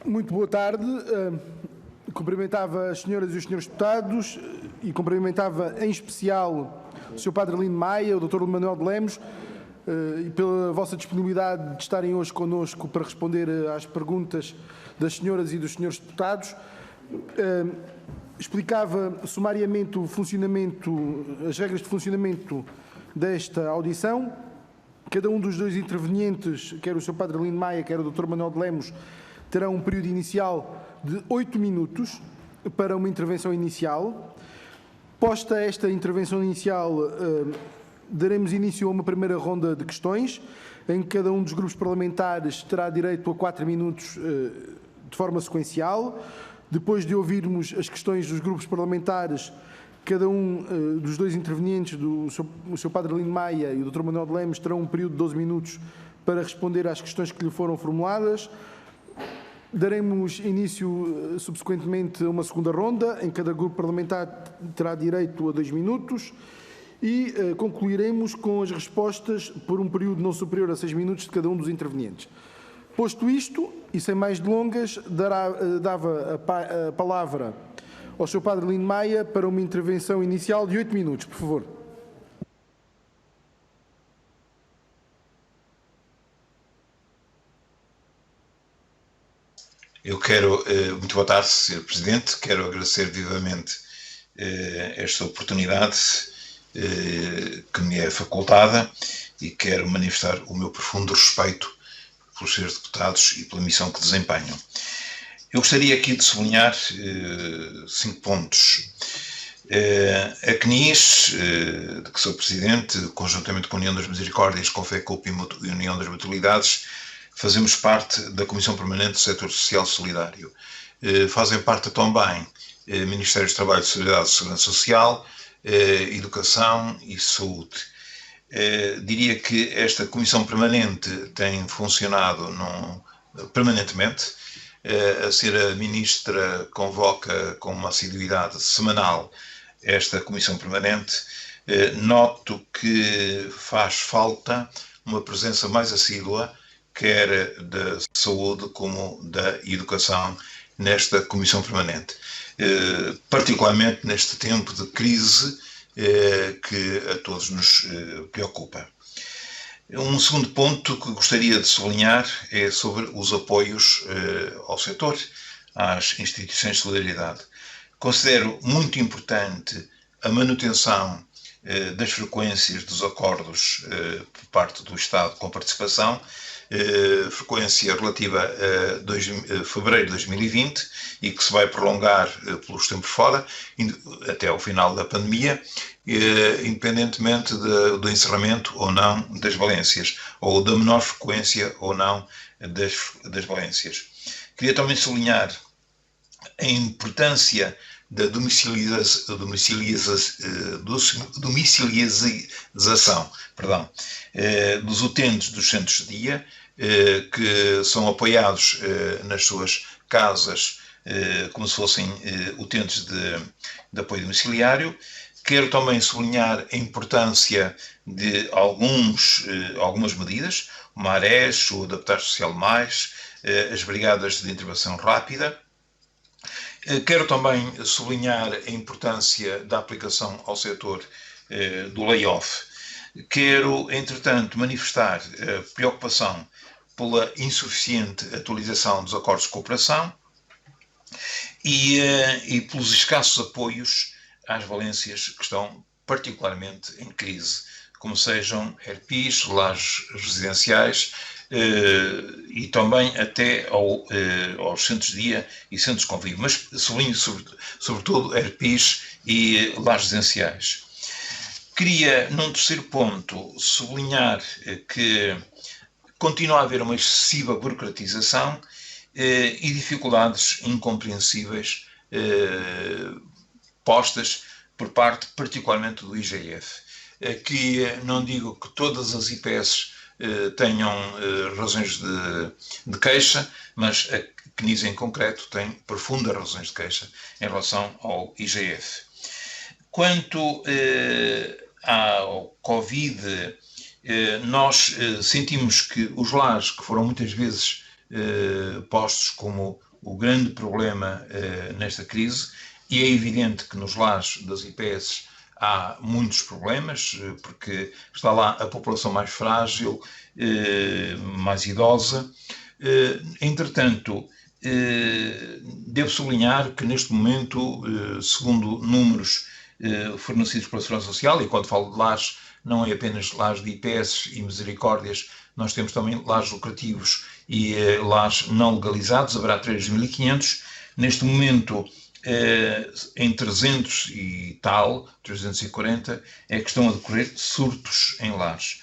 Muito boa tarde. Cumprimentava as senhoras e os senhores deputados e cumprimentava em especial o Sr. Padre Lino Maia, o Dr. Manuel de Lemos, e pela vossa disponibilidade de estarem hoje connosco para responder às perguntas das senhoras e dos senhores deputados. Explicava sumariamente o funcionamento, as regras de funcionamento desta audição. Cada um dos dois intervenientes, quer o Sr. Padre Lino Maia, quer o Dr. Manuel de Lemos, terão um período inicial de 8 minutos para uma intervenção inicial. Posta esta intervenção inicial, daremos início a uma primeira ronda de questões, em que cada um dos grupos parlamentares terá direito a 4 minutos de forma sequencial. Depois de ouvirmos as questões dos grupos parlamentares, cada um dos dois intervenientes, o Sr. Padre Lino Maia e o Dr. Manuel de Lemos, terão um período de 12 minutos para responder às questões que lhe foram formuladas. Daremos início, subsequentemente, a uma segunda ronda, em que cada grupo parlamentar terá direito a 2 minutos e concluiremos com as respostas por um período não superior a 6 minutos de cada um dos intervenientes. Posto isto, e sem mais delongas, dava a palavra ao Sr. Padre Lino Maia para uma intervenção inicial de 8 minutos, por favor. Eu quero, muito boa tarde, Sr. Presidente, quero agradecer vivamente esta oportunidade que me é facultada e quero manifestar o meu profundo respeito pelos seus deputados e pela missão que desempenham. Eu gostaria aqui de sublinhar 5 pontos. A CNIS, de que sou Presidente, conjuntamente com a União das Misericórdias, com FECUP e a União das Mutualidades, fazemos parte da Comissão Permanente do Setor Social Solidário. Fazem parte também Ministérios do Trabalho, Solidariedade e Segurança Social, Educação e Saúde. Diria que esta Comissão Permanente tem funcionado permanentemente. A Sra. Ministra convoca com uma assiduidade semanal esta Comissão Permanente. Noto que faz falta uma presença mais assídua, quer da saúde como da educação, nesta Comissão Permanente. Particularmente neste tempo de crise que a todos nos preocupa. Um segundo ponto que gostaria de sublinhar é sobre os apoios ao setor, às instituições de solidariedade. Considero muito importante a manutenção das frequências dos acordos por parte do Estado com participação, frequência relativa a fevereiro de 2020 e que se vai prolongar pelos tempos fora, até ao final da pandemia, independentemente do encerramento ou não das valências, ou da menor frequência ou não das valências. Queria também sublinhar a importância da domiciliação dos utentes dos centros de dia, que são apoiados nas suas casas como se fossem utentes de apoio domiciliário. Quero também sublinhar a importância de algumas medidas, o MARES, o Adaptar Social Mais, as brigadas de intervenção rápida. Quero também sublinhar a importância da aplicação ao setor do layoff. Quero, entretanto, manifestar a preocupação pela insuficiente atualização dos acordos de cooperação e pelos escassos apoios às valências que estão particularmente em crise, como sejam ERPIs, lares residenciais e também até aos centros de dia e centros de convívio, mas sublinho sobretudo ERPIs e lares residenciais. Queria, num terceiro ponto, sublinhar que continua a haver uma excessiva burocratização e dificuldades incompreensíveis postas por parte, particularmente, do IGF. Aqui não digo que todas as IPS tenham razões de queixa, mas a CNIS em concreto tem profundas razões de queixa em relação ao IGF. Quanto ao Covid Nós sentimos que os lares, que foram muitas vezes postos como o grande problema nesta crise, e é evidente que nos lares das IPS há muitos problemas, porque está lá a população mais frágil, mais idosa. Entretanto, devo sublinhar que neste momento, segundo números fornecidos pela Segurança Social, e quando falo de lares, não é apenas lares de IPS e misericórdias, nós temos também lares lucrativos e lares não legalizados, haverá 3.500. Neste momento, em 300 e tal, 340, é que estão a decorrer surtos em lares.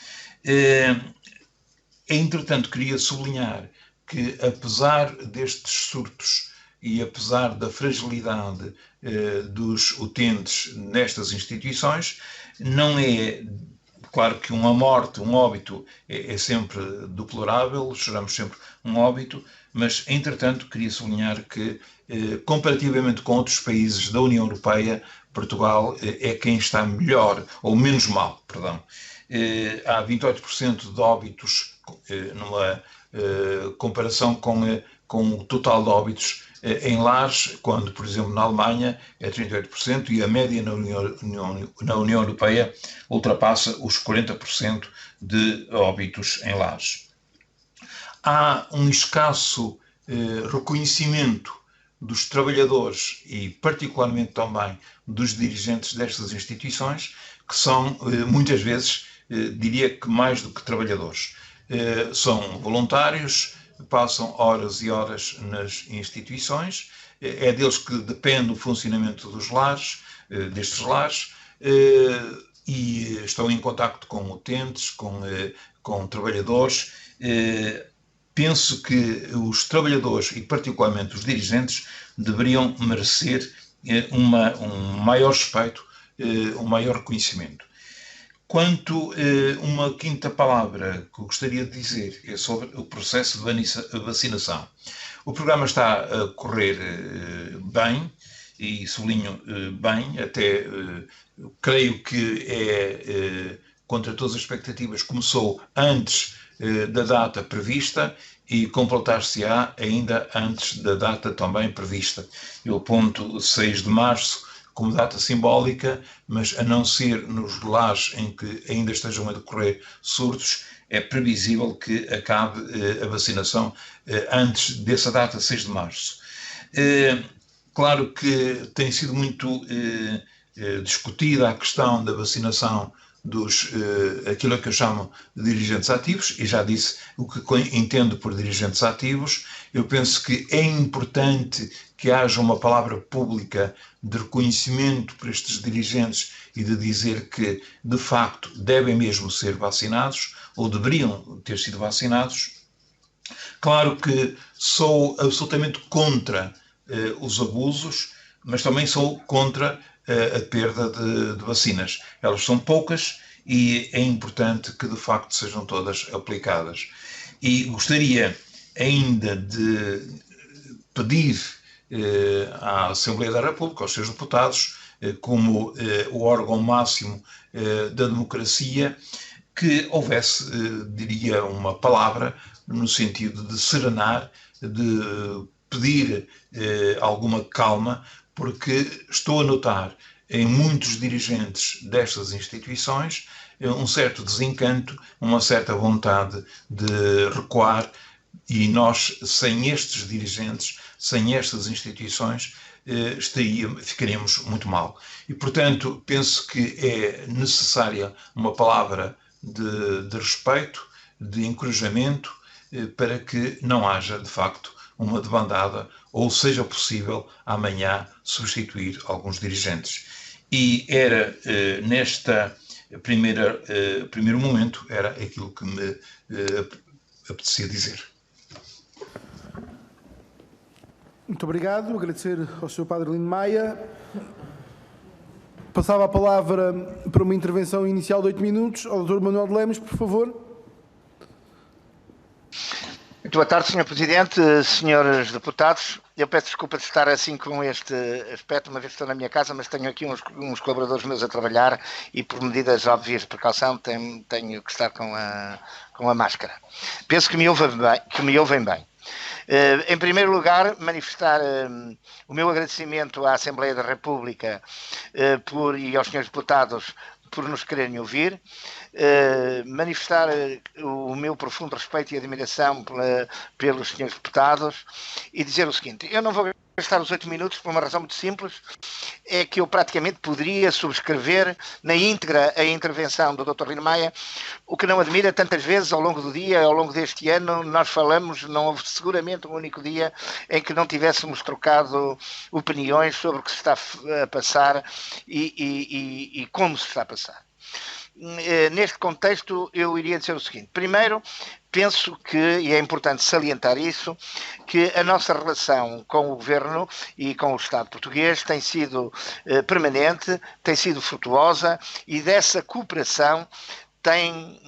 Entretanto, queria sublinhar que, apesar destes surtos e apesar da fragilidade dos utentes nestas instituições, não é... Claro que uma morte, um óbito, é sempre deplorável, choramos sempre um óbito, mas, entretanto, queria sublinhar que, comparativamente com outros países da União Europeia, Portugal é quem está melhor, ou menos mal, perdão. Há 28% de óbitos numa comparação com o total de óbitos em lares, quando, por exemplo, na Alemanha é 38% e a média na União Europeia ultrapassa os 40% de óbitos em lares. Há um escasso reconhecimento dos trabalhadores e, particularmente também, dos dirigentes destas instituições, que são, muitas vezes, diria que mais do que trabalhadores. São voluntários, passam horas e horas nas instituições, é deles que depende o funcionamento dos lares, destes lares, e estão em contacto com utentes, com trabalhadores. Penso que os trabalhadores, e particularmente os dirigentes, deveriam merecer um maior respeito, um maior reconhecimento. Quanto uma quinta palavra que eu gostaria de dizer é sobre o processo de vacinação. O programa está a correr bem, e sublinho bem, até creio que contra todas as expectativas, começou antes da data prevista e completar-se-á ainda antes da data também prevista. Eu aponto 6 de março como data simbólica, mas a não ser nos lares em que ainda estejam a decorrer surtos, é previsível que acabe a vacinação antes dessa data, 6 de março. Claro que tem sido muito discutida a questão da vacinação aquilo que eu chamo de dirigentes ativos, e já disse o que entendo por dirigentes ativos. Eu penso que é importante que haja uma palavra pública de reconhecimento para estes dirigentes e de dizer que, de facto, devem mesmo ser vacinados, ou deveriam ter sido vacinados. Claro que sou absolutamente contra os abusos, mas também sou contra a perda de vacinas. Elas são poucas e é importante que, de facto, sejam todas aplicadas. E gostaria ainda de pedir à Assembleia da República, aos seus deputados, como o órgão máximo da democracia, que houvesse, diria, uma palavra no sentido de serenar, de pedir alguma calma, porque estou a notar em muitos dirigentes destas instituições um certo desencanto, uma certa vontade de recuar, e nós, sem estes dirigentes, sem estas instituições, ficaríamos muito mal. E, portanto, penso que é necessária uma palavra de respeito, de encorajamento, para que não haja, de facto, uma debandada, ou seja possível, amanhã, substituir alguns dirigentes. E era, primeiro momento, era aquilo que me apetecia dizer. Muito obrigado. Agradecer ao Sr. Padre Lino Maia. Passava a palavra para uma intervenção inicial de 8 minutos ao Dr. Manuel de Lemos, por favor. Muito boa tarde, Sr. Presidente, senhores deputados. Eu peço desculpa de estar assim com este aspecto, uma vez que estou na minha casa, mas tenho aqui uns colaboradores meus a trabalhar e por medidas óbvias de precaução tenho que estar com a máscara. Penso que me ouvem bem. Em primeiro lugar, manifestar o meu agradecimento à Assembleia da República e aos senhores deputados por nos quererem ouvir, manifestar o meu profundo respeito e admiração pelos senhores deputados e dizer o seguinte: eu não vou gastar os 8 minutos por uma razão muito simples, é que eu praticamente poderia subscrever na íntegra a intervenção do Dr. Lino Maia, o que não admira tantas vezes ao longo do dia, ao longo deste ano, nós falamos, não houve seguramente um único dia em que não tivéssemos trocado opiniões sobre o que se está a passar e como se está a passar. Neste contexto, eu iria dizer o seguinte: primeiro, penso que, e é importante salientar isso, que a nossa relação com o Governo e com o Estado português tem sido permanente, tem sido frutuosa, e dessa cooperação tem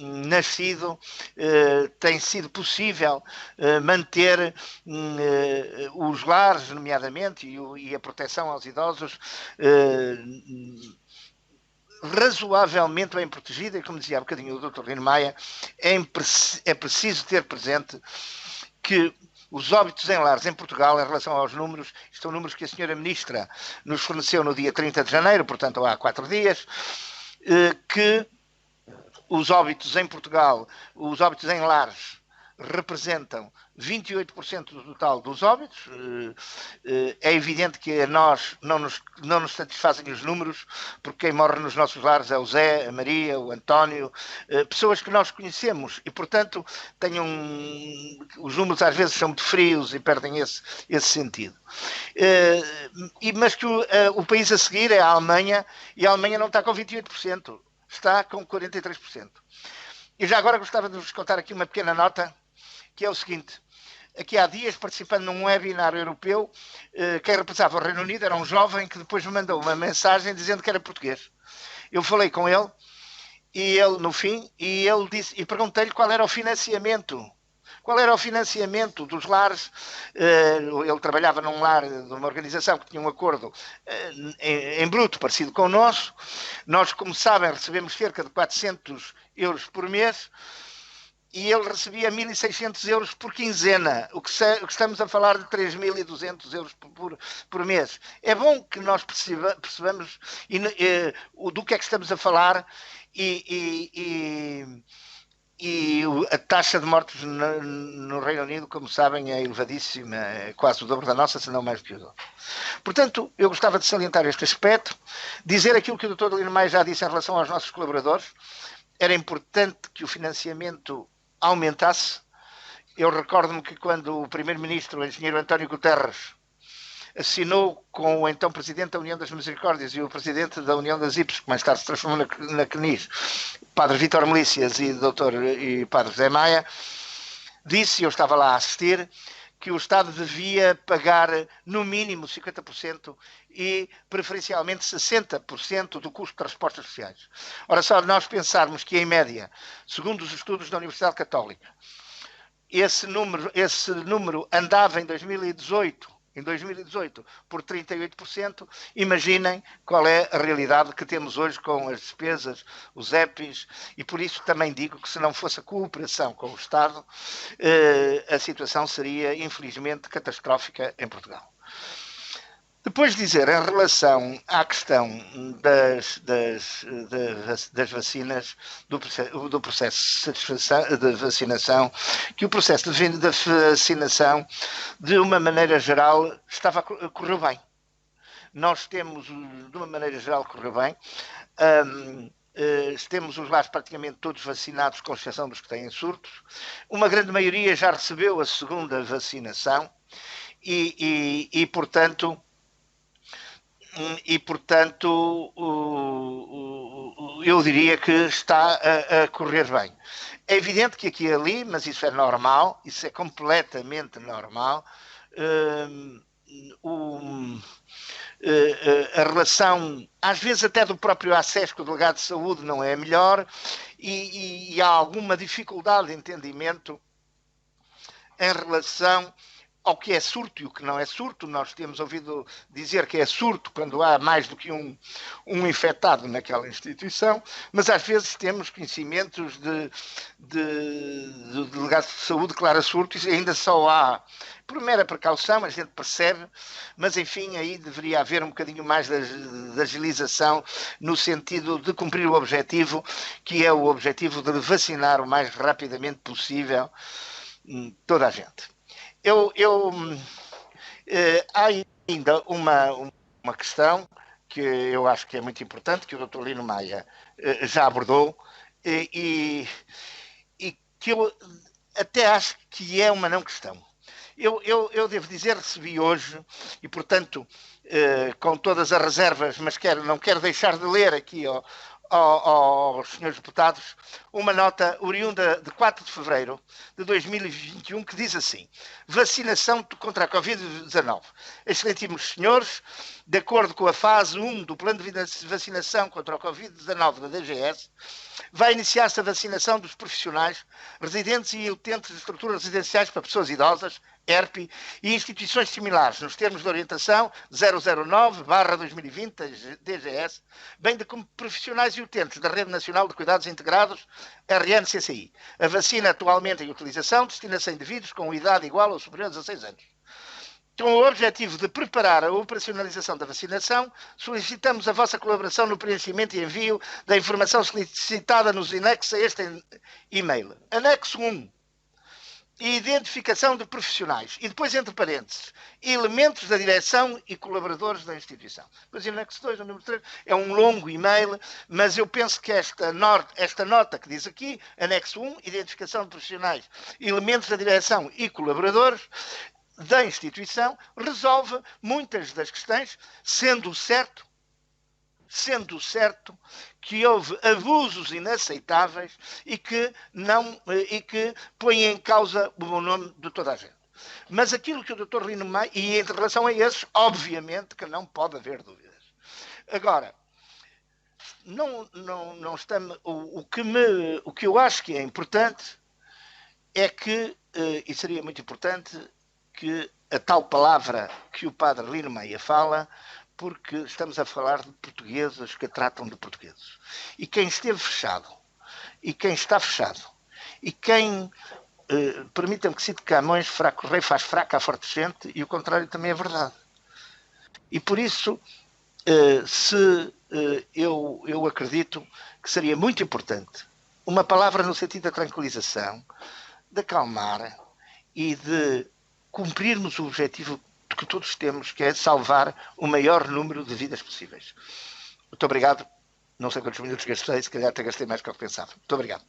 sido possível manter os lares, nomeadamente, e a proteção aos idosos razoavelmente bem protegida, e como dizia há bocadinho o Dr. Lino Maia, é preciso ter presente que os óbitos em lares em Portugal, em relação aos números, isto são números que a senhora Ministra nos forneceu no dia 30 de janeiro, portanto há 4 dias, que os óbitos em Portugal, os óbitos em lares, representam 28% do total dos óbitos. É evidente que a nós não nos satisfazem os números, porque quem morre nos nossos lares é o Zé, a Maria, o António, pessoas que nós conhecemos e, portanto, os números às vezes são muito frios e perdem esse sentido. Mas que o país a seguir é a Alemanha, e a Alemanha não está com 28%, está com 43%. E já agora gostava de vos contar aqui uma pequena nota, que é o seguinte: aqui há dias, participando num webinar europeu, quem representava o Reino Unido era um jovem que depois me mandou uma mensagem dizendo que era português. Eu falei com ele, e ele, no fim, ele disse, e perguntei-lhe qual era o financiamento. Qual era o financiamento dos lares? Ele trabalhava num lar de uma organização que tinha um acordo em bruto parecido com o nosso. Nós, como sabem, recebemos cerca de 400 euros por mês, e ele recebia 1.600 euros por quinzena, o que estamos a falar de 3.200 euros por mês. É bom que nós percebamos do que é que estamos a falar e a taxa de mortes no Reino Unido, como sabem, é elevadíssima, é quase o dobro da nossa, se não mais do que o dobro. Portanto, eu gostava de salientar este aspecto, dizer aquilo que o Dr. Lino Maia já disse em relação aos nossos colaboradores. Era importante que o financiamento aumentasse. Eu recordo-me que quando o primeiro-ministro, o engenheiro António Guterres, assinou com o então presidente da União das Misericórdias e o presidente da União das IPES, que mais tarde se transformou na CNIS, Padre Vítor Melícias e Padre José Maia, disse, eu estava lá a assistir, que o Estado devia pagar no mínimo 50% e preferencialmente 60% do custo de respostas sociais. Ora, só nós pensarmos que, em média, segundo os estudos da Universidade Católica, esse número andava em 2018 por 38%, imaginem qual é a realidade que temos hoje com as despesas, os EPIs, e por isso também digo que se não fosse a cooperação com o Estado, a situação seria, infelizmente, catastrófica em Portugal. Depois dizer, em relação à questão das vacinas, do processo de vacinação, que o processo de vacinação, de uma maneira geral, correu bem. Nós temos, de uma maneira geral, correu bem. Temos os lares praticamente todos vacinados, com exceção dos que têm surtos. Uma grande maioria já recebeu a segunda vacinação e portanto, eu diria que está a correr bem. É evidente que aqui e ali, mas isso é normal, isso é completamente normal, a relação, às vezes até do próprio acesso com o delegado de saúde não é a melhor, e há alguma dificuldade de entendimento em relação ao que é surto e o que não é surto. Nós temos ouvido dizer que é surto quando há mais do que um infectado naquela instituição, mas às vezes temos conhecimentos de delegados de saúde que declara surto e ainda só há, por mera precaução, a gente percebe, mas enfim, aí deveria haver um bocadinho mais de agilização no sentido de cumprir o objetivo, que é o objetivo de vacinar o mais rapidamente possível toda a gente. Há ainda uma questão que eu acho que é muito importante, que o Dr. Lino Maia já abordou, e que eu até acho que é uma não questão. Eu devo dizer, recebi hoje, e portanto, com todas as reservas, mas não quero deixar de ler aqui aos senhores deputados, uma nota oriunda de 4 de fevereiro de 2021 que diz assim: vacinação contra a Covid-19. Excelentíssimos senhores, de acordo com a fase 1 do plano de vacinação contra a Covid-19 da DGS, vai iniciar-se a vacinação dos profissionais, residentes e utentes de estruturas residenciais para pessoas idosas, ERP, e instituições similares, nos termos de orientação 009/2020 DGS, bem de como profissionais e utentes da Rede Nacional de Cuidados Integrados, RNCCI. A vacina atualmente em utilização destina-se a indivíduos com idade igual ou superior a 16 anos. Com o objetivo de preparar a operacionalização da vacinação, solicitamos a vossa colaboração no preenchimento e envio da informação solicitada nos anexos a este e-mail. Anexo 1. Identificação de profissionais. E depois, entre parênteses, elementos da direção e colaboradores da instituição. Depois, em anexo 2, o número 3, é um longo e-mail, mas eu penso que esta nota que diz aqui, anexo 1, identificação de profissionais, elementos da direção e colaboradores da instituição, resolve muitas das questões, sendo certo que houve abusos inaceitáveis e que põem em causa o bom nome de toda a gente. Mas aquilo que o Dr. Lino Maia, e em relação a esses, obviamente que não pode haver dúvidas. Agora, não estamos, o que eu acho que é importante é que, e seria muito importante, que a tal palavra que o padre Lino Maia fala, porque estamos a falar de portugueses que tratam de portugueses. E quem esteve fechado, e quem está fechado, e quem, permitam-me que cite Camões, fraco rei faz fraca a forte gente, e o contrário também é verdade. E por isso, eu acredito que seria muito importante uma palavra no sentido da tranquilização, de acalmar e de cumprirmos o objetivo que todos temos, que é salvar o maior número de vidas possíveis. Muito obrigado. Não sei quantos minutos gastei, se calhar até gastei mais do que eu pensava. Muito obrigado.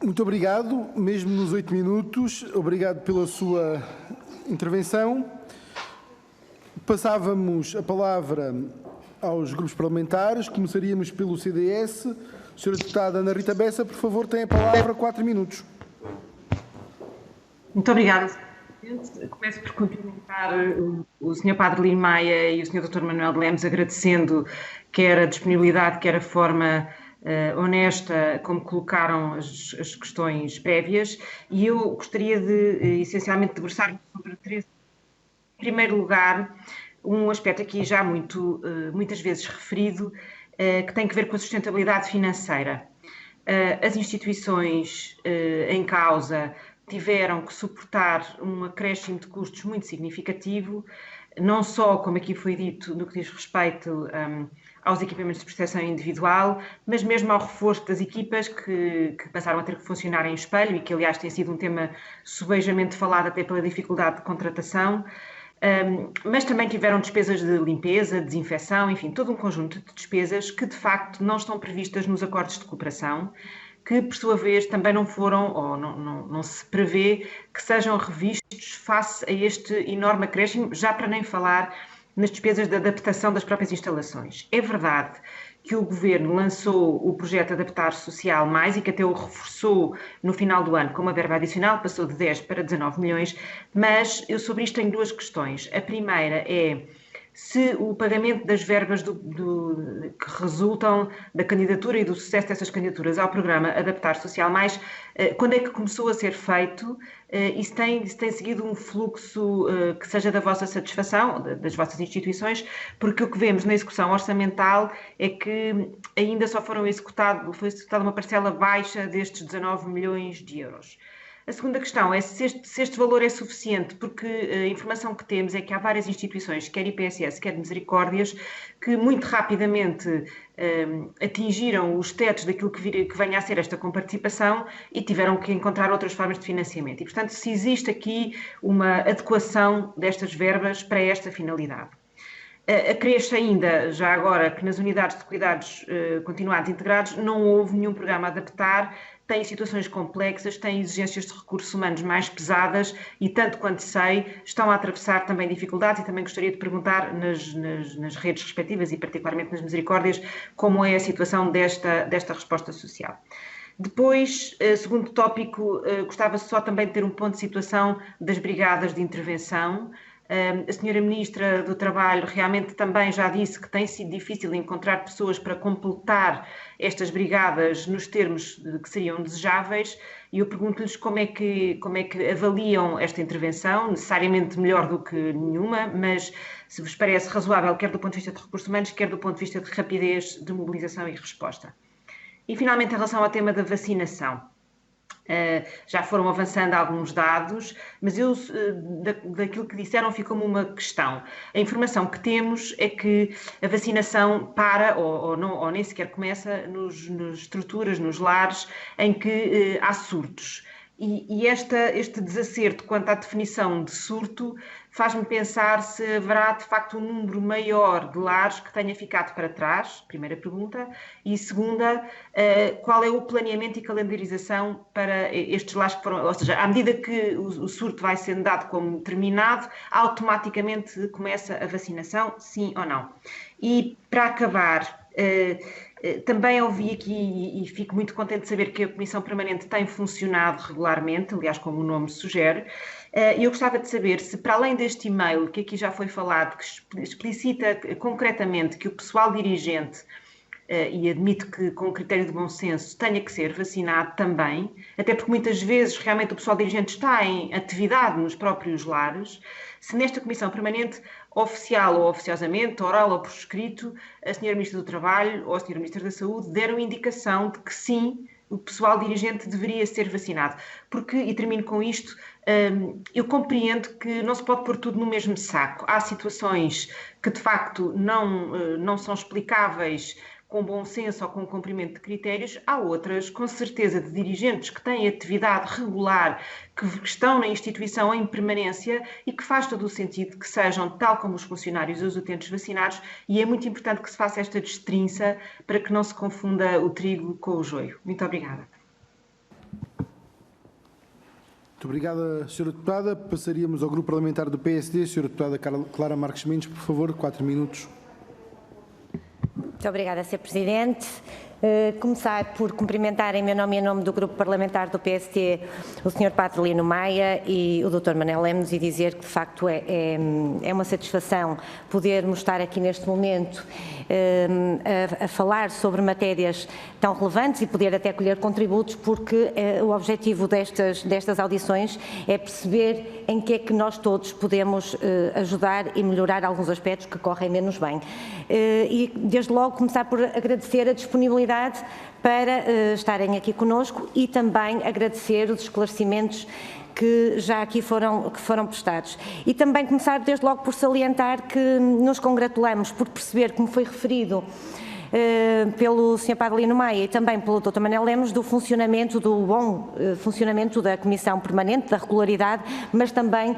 Muito obrigado, mesmo nos 8 minutos. Obrigado pela sua intervenção. Passávamos a palavra aos grupos parlamentares. Começaríamos pelo CDS. Senhora Deputada Ana Rita Bessa, por favor, tem a palavra, 4 minutos. Muito obrigada. Começo por cumprimentar o Sr. Padre Lino Maia e o Sr. Dr. Manuel de Lemos, agradecendo quer a disponibilidade, quer a forma honesta como colocaram as questões prévias, e eu gostaria de, essencialmente, debruçar-me sobre 3. Em primeiro lugar, um aspecto aqui já muitas vezes referido, que tem que ver com a sustentabilidade financeira. As instituições em causa tiveram que suportar um acréscimo de custos muito significativo, não só, como aqui foi dito, no que diz respeito aos equipamentos de proteção individual, mas mesmo ao reforço das equipas que passaram a ter que funcionar em espelho e que, aliás, tem sido um tema subejamente falado até pela dificuldade de contratação, mas também tiveram despesas de limpeza, desinfecção, enfim, todo um conjunto de despesas que, de facto, não estão previstas nos acordos de cooperação, que, por sua vez, também não foram, ou não se prevê que sejam revistos face a este enorme acréscimo, já para nem falar nas despesas de adaptação das próprias instalações. É verdade que o Governo lançou o projeto Adaptar Social Mais e que até o reforçou no final do ano com uma verba adicional, passou de 10 para 19 milhões, mas eu sobre isto tenho 2 questões. A primeira é se o pagamento das verbas que resultam da candidatura e do sucesso dessas candidaturas ao programa Adaptar Social Mais, quando é que começou a ser feito e se tem seguido um fluxo que seja da vossa satisfação, das vossas instituições, porque o que vemos na execução orçamental é que ainda só foi executada uma parcela baixa destes 19 milhões de euros. A segunda questão é se este valor é suficiente, porque a informação que temos é que há várias instituições, quer IPSS, quer Misericórdias, que muito rapidamente atingiram os tetos daquilo que venha a ser esta comparticipação e tiveram que encontrar outras formas de financiamento. E, portanto, se existe aqui uma adequação destas verbas para esta finalidade. Acresce ainda, já agora, que nas unidades de cuidados continuados integrados não houve nenhum programa a adaptar, têm situações complexas, têm exigências de recursos humanos mais pesadas e, tanto quanto sei, estão a atravessar também dificuldades e também gostaria de perguntar nas redes respectivas e particularmente nas Misericórdias como é a situação desta resposta social. Depois, segundo tópico, gostava só também de ter um ponto de situação das brigadas de intervenção. A senhora Ministra do Trabalho realmente também já disse que tem sido difícil encontrar pessoas para completar estas brigadas nos termos que seriam desejáveis e eu pergunto-lhes como é que avaliam esta intervenção, necessariamente melhor do que nenhuma, mas se vos parece razoável, quer do ponto de vista de recursos humanos, quer do ponto de vista de rapidez de mobilização e resposta. E finalmente, em relação ao tema da vacinação. Já foram avançando alguns dados, mas daquilo que disseram ficou-me uma questão. A informação que temos é que a vacinação para ou nem sequer começa nas estruturas, nos lares, em que há surtos. E este desacerto quanto à definição de surto faz-me pensar se haverá de facto um número maior de lares que tenha ficado para trás, primeira pergunta, e segunda, qual é o planeamento e calendarização para estes lares que foram, ou seja, à medida que o surto vai sendo dado como terminado, automaticamente começa a vacinação, sim ou não? E para acabar, também ouvi aqui e fico muito contente de saber que a Comissão Permanente tem funcionado regularmente, aliás, como o nome sugere. Eu gostava de saber se, para além deste e-mail que aqui já foi falado, que explicita concretamente que o pessoal dirigente, e admito que com critério de bom senso, tenha que ser vacinado também, até porque muitas vezes realmente o pessoal dirigente está em atividade nos próprios lares, se nesta Comissão Permanente, oficial ou oficiosamente, oral ou por escrito, a Sra. Ministra do Trabalho ou a Sra. Ministra da Saúde deram indicação de que sim, o pessoal dirigente deveria ser vacinado. Porque, e termino com isto, eu compreendo que não se pode pôr tudo no mesmo saco. Há situações que de facto não são explicáveis com bom senso ou com cumprimento de critérios, há outras, com certeza, de dirigentes que têm atividade regular, que estão na instituição em permanência e que faz todo o sentido que sejam, tal como os funcionários e os utentes vacinados, e é muito importante que se faça esta destrinça para que não se confunda o trigo com o joio. Muito obrigada. Muito obrigada, Sra. Deputada. Passaríamos ao Grupo Parlamentar do PSD. Sra. Deputada Clara Marques Mendes, por favor, 4 minutos. Muito obrigada, Sr. Presidente. Começar por cumprimentar em meu nome e em nome do Grupo Parlamentar do PST o Sr. Padre Lino Maia e o Dr. Manel Lemos e dizer que de facto é uma satisfação podermos estar aqui neste momento a falar sobre matérias tão relevantes e poder até colher contributos, porque o objetivo destas audições é perceber em que é que nós todos podemos ajudar e melhorar alguns aspectos que correm menos bem. E desde logo começar por agradecer a disponibilidade para estarem aqui conosco e também agradecer os esclarecimentos que já aqui foram prestados. E também começar desde logo por salientar que nos congratulamos por perceber, como foi referido pelo Sr. Padre Lino Maia e também pelo Dr. Manel Lemos, do bom funcionamento da Comissão Permanente, da regularidade, mas também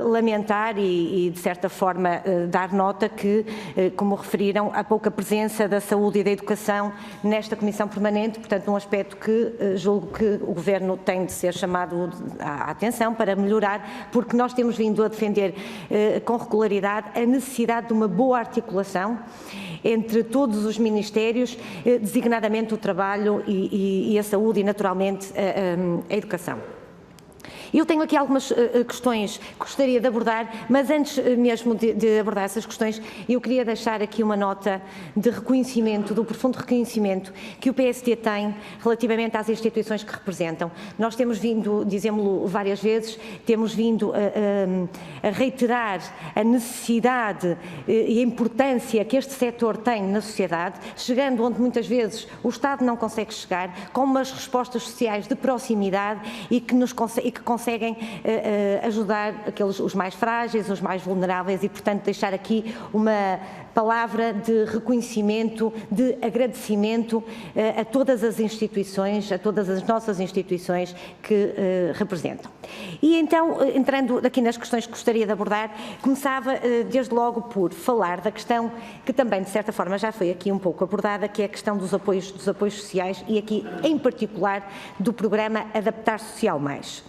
lamentar e de certa forma dar nota que, como referiram, há pouca presença da saúde e da educação nesta Comissão Permanente, portanto um aspecto que julgo que o Governo tem de ser chamado à atenção para melhorar, porque nós temos vindo a defender com regularidade a necessidade de uma boa articulação entre todos os ministérios, designadamente o trabalho e a saúde e, naturalmente, a educação. Eu tenho aqui algumas questões que gostaria de abordar, mas antes mesmo de abordar essas questões, eu queria deixar aqui uma nota de reconhecimento, do profundo reconhecimento que o PSD tem relativamente às instituições que representam. Nós temos vindo, dizemos-lo várias vezes, temos vindo a reiterar a necessidade e a importância que este setor tem na sociedade, chegando onde muitas vezes o Estado não consegue chegar, com umas respostas sociais de proximidade e que conseguem ajudar os mais frágeis, os mais vulneráveis e, portanto, deixar aqui uma palavra de reconhecimento, de agradecimento a todas as instituições, a todas as nossas instituições que representam. E então, entrando aqui nas questões que gostaria de abordar, começava desde logo por falar da questão que também, de certa forma, já foi aqui um pouco abordada, que é a questão dos apoios sociais e aqui, em particular, do programa Adaptar Social Mais.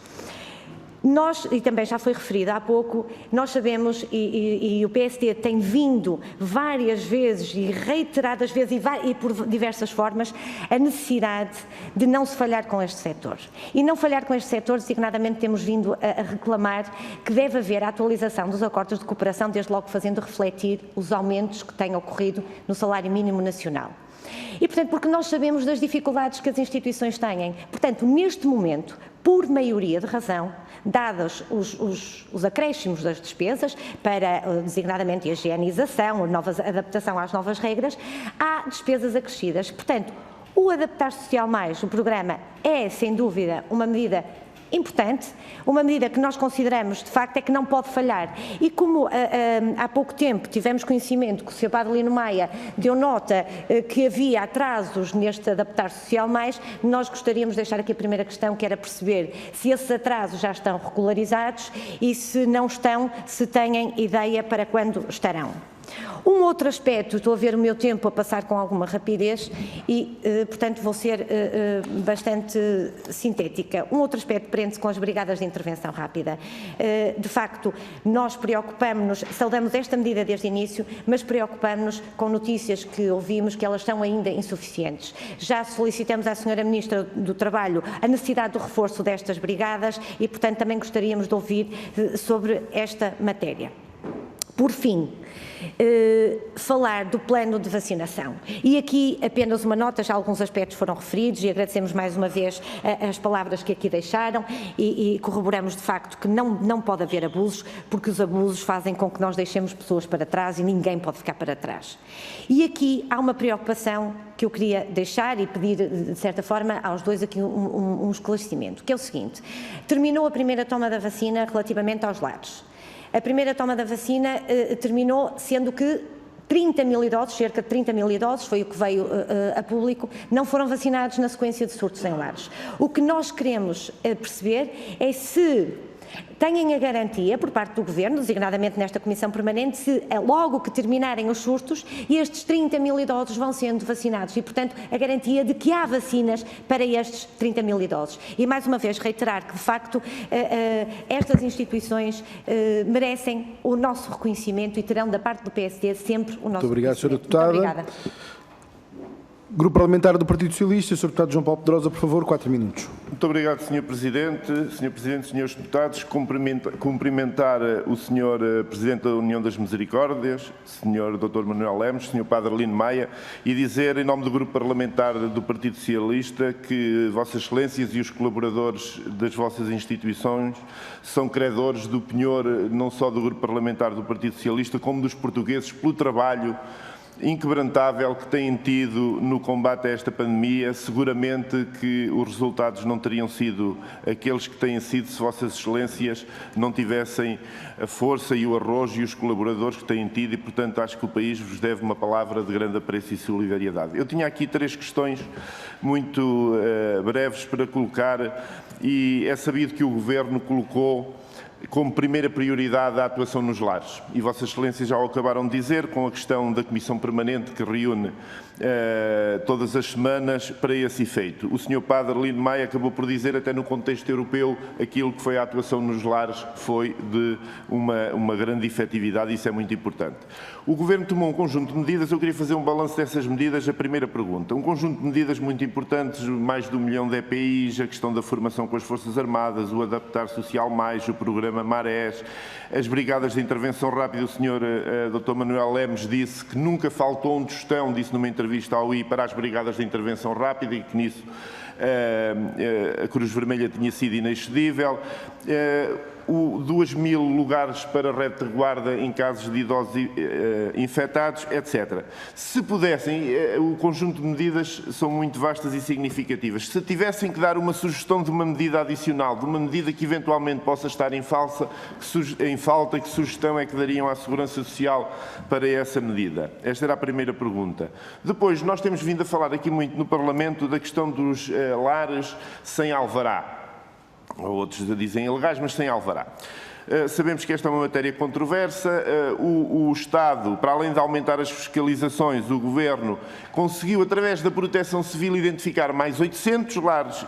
Nós, e também já foi referido há pouco, nós sabemos e o PSD tem vindo várias vezes e reiteradas vezes e por diversas formas a necessidade de não se falhar com este setor. E não falhar com este setor, designadamente temos vindo a reclamar que deve haver a atualização dos acordos de cooperação, desde logo fazendo refletir os aumentos que têm ocorrido no salário mínimo nacional. E, portanto, porque nós sabemos das dificuldades que as instituições têm. Portanto, neste momento, por maioria de razão, dados os acréscimos das despesas para, designadamente, a higienização, a nova adaptação às novas regras, há despesas acrescidas. Portanto, o Adaptar Social Mais, o programa, é, sem dúvida, uma medida importante, uma medida que nós consideramos, de facto, é que não pode falhar. E como há pouco tempo tivemos conhecimento que o Sr. Padre Lino Maia deu nota que havia atrasos neste Adaptar Social Mais, nós gostaríamos de deixar aqui a primeira questão, que era perceber se esses atrasos já estão regularizados e, se não estão, se têm ideia para quando estarão. Um outro aspecto, estou a ver o meu tempo a passar com alguma rapidez e, portanto, vou ser bastante sintética. Um outro aspecto prende-se com as brigadas de intervenção rápida. De facto, nós preocupamos-nos, saudamos esta medida desde o início, mas preocupamos-nos com notícias que ouvimos que elas são ainda insuficientes. Já solicitamos à Sra. Ministra do Trabalho a necessidade do reforço destas brigadas e, portanto, também gostaríamos de ouvir sobre esta matéria. Por fim, falar do plano de vacinação. E aqui apenas uma nota, já alguns aspectos foram referidos e agradecemos mais uma vez as palavras que aqui deixaram e corroboramos de facto que não pode haver abusos, porque os abusos fazem com que nós deixemos pessoas para trás e ninguém pode ficar para trás. E aqui há uma preocupação que eu queria deixar e pedir, de certa forma, aos dois aqui um esclarecimento, que é o seguinte: terminou a primeira toma da vacina relativamente aos lares. A primeira toma da vacina terminou sendo que 30 mil idosos, cerca de 30 mil idosos, foi o que veio a público, não foram vacinados na sequência de surtos em lares. O que nós queremos perceber é se têm a garantia, por parte do Governo, designadamente nesta Comissão Permanente, se logo que terminarem os surtos, estes 30 mil idosos vão sendo vacinados e, portanto, a garantia de que há vacinas para estes 30 mil idosos. E, mais uma vez, reiterar que, de facto, estas instituições merecem o nosso reconhecimento e terão, da parte do PSD, sempre o nosso reconhecimento. Muito obrigado, Sra. Deputada. Muito obrigada. Grupo Parlamentar do Partido Socialista, Sr. Deputado João Paulo Pedrosa, por favor, 4 minutos. Muito obrigado, Sr. Presidente. Sr. Presidente, Srs. Deputados, cumprimentar o Sr. Presidente da União das Misericórdias, Sr. Dr. Manuel Lemos, Sr. Padre Lino Maia, e dizer, em nome do Grupo Parlamentar do Partido Socialista, que Vossas Excelências e os colaboradores das vossas instituições são credores do penhor não só do Grupo Parlamentar do Partido Socialista, como dos portugueses, pelo trabalho inquebrantável que têm tido no combate a esta pandemia. Seguramente que os resultados não teriam sido aqueles que têm sido se Vossas Excelências não tivessem a força e o arrojo e os colaboradores que têm tido e, portanto, acho que o país vos deve uma palavra de grande apreço e solidariedade. Eu tinha aqui 3 questões muito breves para colocar e é sabido que o Governo colocou como primeira prioridade a atuação nos lares. E Vossas Excelências já o acabaram de dizer, com a questão da Comissão Permanente que reúne todas as semanas para esse efeito. O Sr. Padre Lino Maia acabou por dizer, até no contexto europeu, aquilo que foi a atuação nos lares foi de uma grande efetividade e isso é muito importante. O Governo tomou um conjunto de medidas, eu queria fazer um balanço dessas medidas. A primeira pergunta, um conjunto de medidas muito importantes, mais de 1 milhão de EPIs, a questão da formação com as Forças Armadas, o Adaptar Social Mais, o programa Marés, as brigadas de intervenção rápida. O Sr. Dr. Manuel Lemos disse que nunca faltou um tostão, disse numa entrevista ao I, para as brigadas de intervenção rápida e que nisso a Cruz Vermelha tinha sido inexcedível. 2.000 lugares para retaguarda em casos de idosos infectados, etc. Se pudessem, o conjunto de medidas são muito vastas e significativas. Se tivessem que dar uma sugestão de uma medida adicional, de uma medida que eventualmente possa estar em falta, que sugestão é que dariam à Segurança Social para essa medida? Esta era a primeira pergunta. Depois, nós temos vindo a falar aqui muito no Parlamento da questão dos lares sem alvará. Outros dizem ilegais, mas sem alvará. Sabemos que esta é uma matéria controversa. O Estado, para além de aumentar as fiscalizações, o Governo conseguiu, através da Proteção Civil, identificar mais 800 lares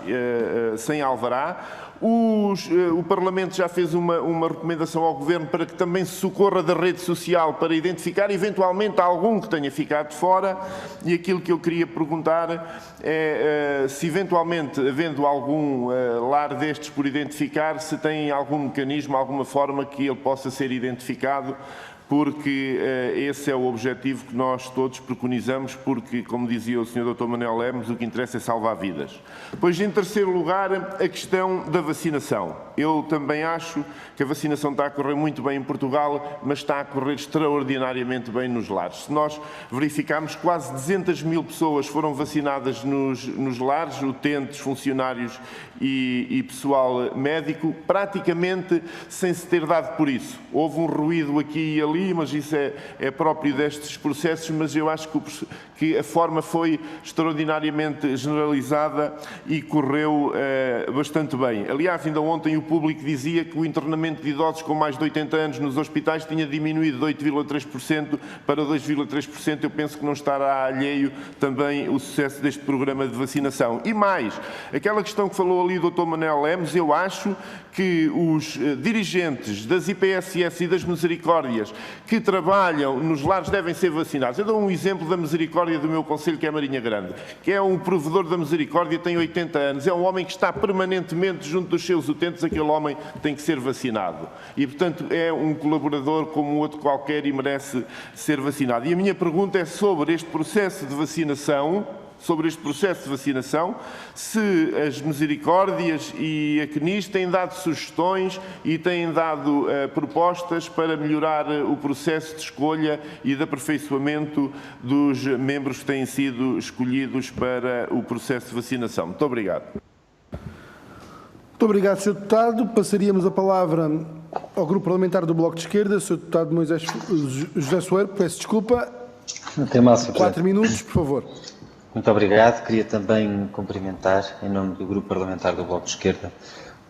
sem alvará. O Parlamento já fez uma recomendação ao Governo para que também se socorra da rede social para identificar eventualmente algum que tenha ficado fora. E aquilo que eu queria perguntar é se eventualmente, havendo algum lar destes por identificar, se tem algum mecanismo, alguma forma que ele possa ser identificado, porque esse é o objetivo que nós todos preconizamos, porque, como dizia o Sr. Dr. Manuel Lemos, o que interessa é salvar vidas. Depois, em terceiro lugar, a questão da vacinação. Eu também acho que a vacinação está a correr muito bem em Portugal, mas está a correr extraordinariamente bem nos lares. Se nós verificarmos, quase 200.000 pessoas foram vacinadas nos lares, utentes, funcionários e pessoal médico, praticamente sem se ter dado por isso. Houve um ruído aqui e ali, mas isso é próprio destes processos, mas eu acho que a forma foi extraordinariamente generalizada e correu bastante bem. Aliás, ainda ontem o público dizia que o internamento de idosos com mais de 80 anos nos hospitais tinha diminuído de 8,3% para 2,3%. Eu penso que não estará alheio também o sucesso deste programa de vacinação. E mais, aquela questão que falou ali o Dr. Manuel Lemos, eu acho que os dirigentes das IPSS e das Misericórdias que trabalham nos lares devem ser vacinados. Eu dou um exemplo da Misericórdia do meu concelho, que é Marinha Grande, que é um provedor da Misericórdia, tem 80 anos, é um homem que está permanentemente junto dos seus utentes, aquele homem tem que ser vacinado. E, portanto, é um colaborador como outro qualquer e merece ser vacinado. E a minha pergunta é sobre este processo de vacinação, se as Misericórdias e a CNIS têm dado sugestões e têm dado propostas para melhorar o processo de escolha e de aperfeiçoamento dos membros que têm sido escolhidos para o processo de vacinação. Muito obrigado. Muito obrigado, Sr. Deputado. Passaríamos a palavra ao Grupo Parlamentar do Bloco de Esquerda. Sr. Deputado José Soeiro, peço desculpa. Não tem mal, Sr. Presidente. 4 minutos, por favor. Muito obrigado. Queria também cumprimentar, em nome do Grupo Parlamentar do Bloco de Esquerda,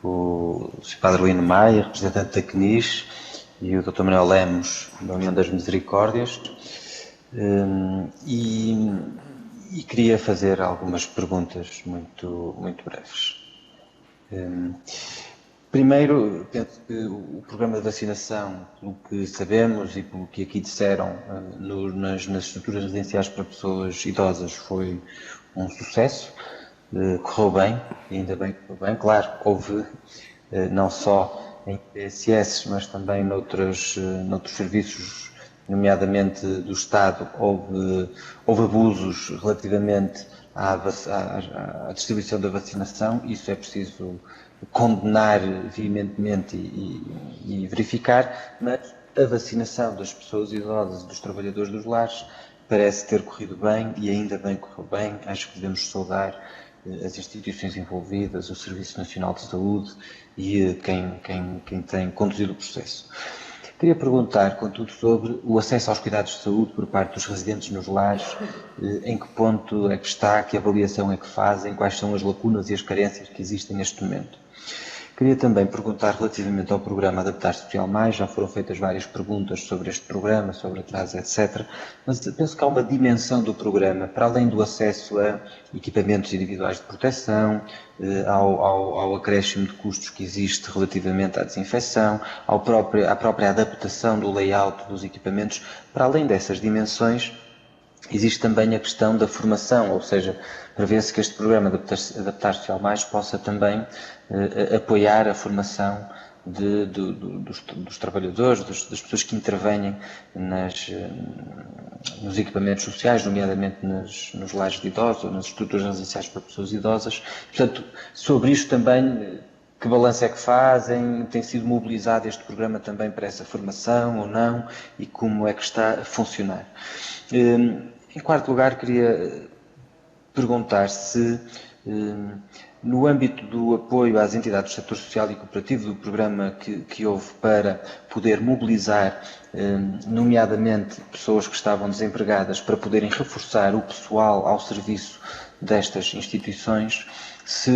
o Sr. Padre Lino Maia, representante da CNIS, e o Dr. Manuel Lemos, da União das Misericórdias. E queria fazer algumas perguntas muito breves. Primeiro, penso que o programa de vacinação, pelo que sabemos e pelo que aqui disseram, nas estruturas residenciais para pessoas idosas foi um sucesso, correu bem, e ainda bem que correu bem. Claro, houve não só em PSS, mas também noutros serviços, nomeadamente do Estado, houve abusos relativamente à distribuição da vacinação. Isso é preciso condenar veementemente e verificar, mas a vacinação das pessoas idosas e dos trabalhadores dos lares parece ter corrido bem e ainda bem correu bem. Acho que devemos saudar as instituições envolvidas, o Serviço Nacional de Saúde e quem tem conduzido o processo. Queria perguntar, contudo, sobre o acesso aos cuidados de saúde por parte dos residentes nos lares. Em que ponto é que está, que avaliação é que fazem, quais são as lacunas e as carências que existem neste momento. Queria também perguntar relativamente ao programa Adaptar-se Social Mais, já foram feitas várias perguntas sobre este programa, sobre atraso, etc. Mas penso que há uma dimensão do programa, para além do acesso a equipamentos individuais de proteção, ao acréscimo de custos que existe relativamente à desinfecção, à própria adaptação do layout dos equipamentos. Para além dessas dimensões, existe também a questão da formação, ou seja, prevê-se que este programa Adaptar-se Social Mais possa também apoiar a formação dos trabalhadores, das pessoas que intervêm nos equipamentos sociais, nomeadamente nos lares de idosos ou nas estruturas residenciais para pessoas idosas. Portanto, sobre isto também, que balanço é que fazem? Tem sido mobilizado este programa também para essa formação ou não? E como é que está a funcionar? Em quarto lugar, queria perguntar se, no âmbito do apoio às entidades do setor social e cooperativo, do programa que houve para poder mobilizar, nomeadamente pessoas que estavam desempregadas, para poderem reforçar o pessoal ao serviço destas instituições, se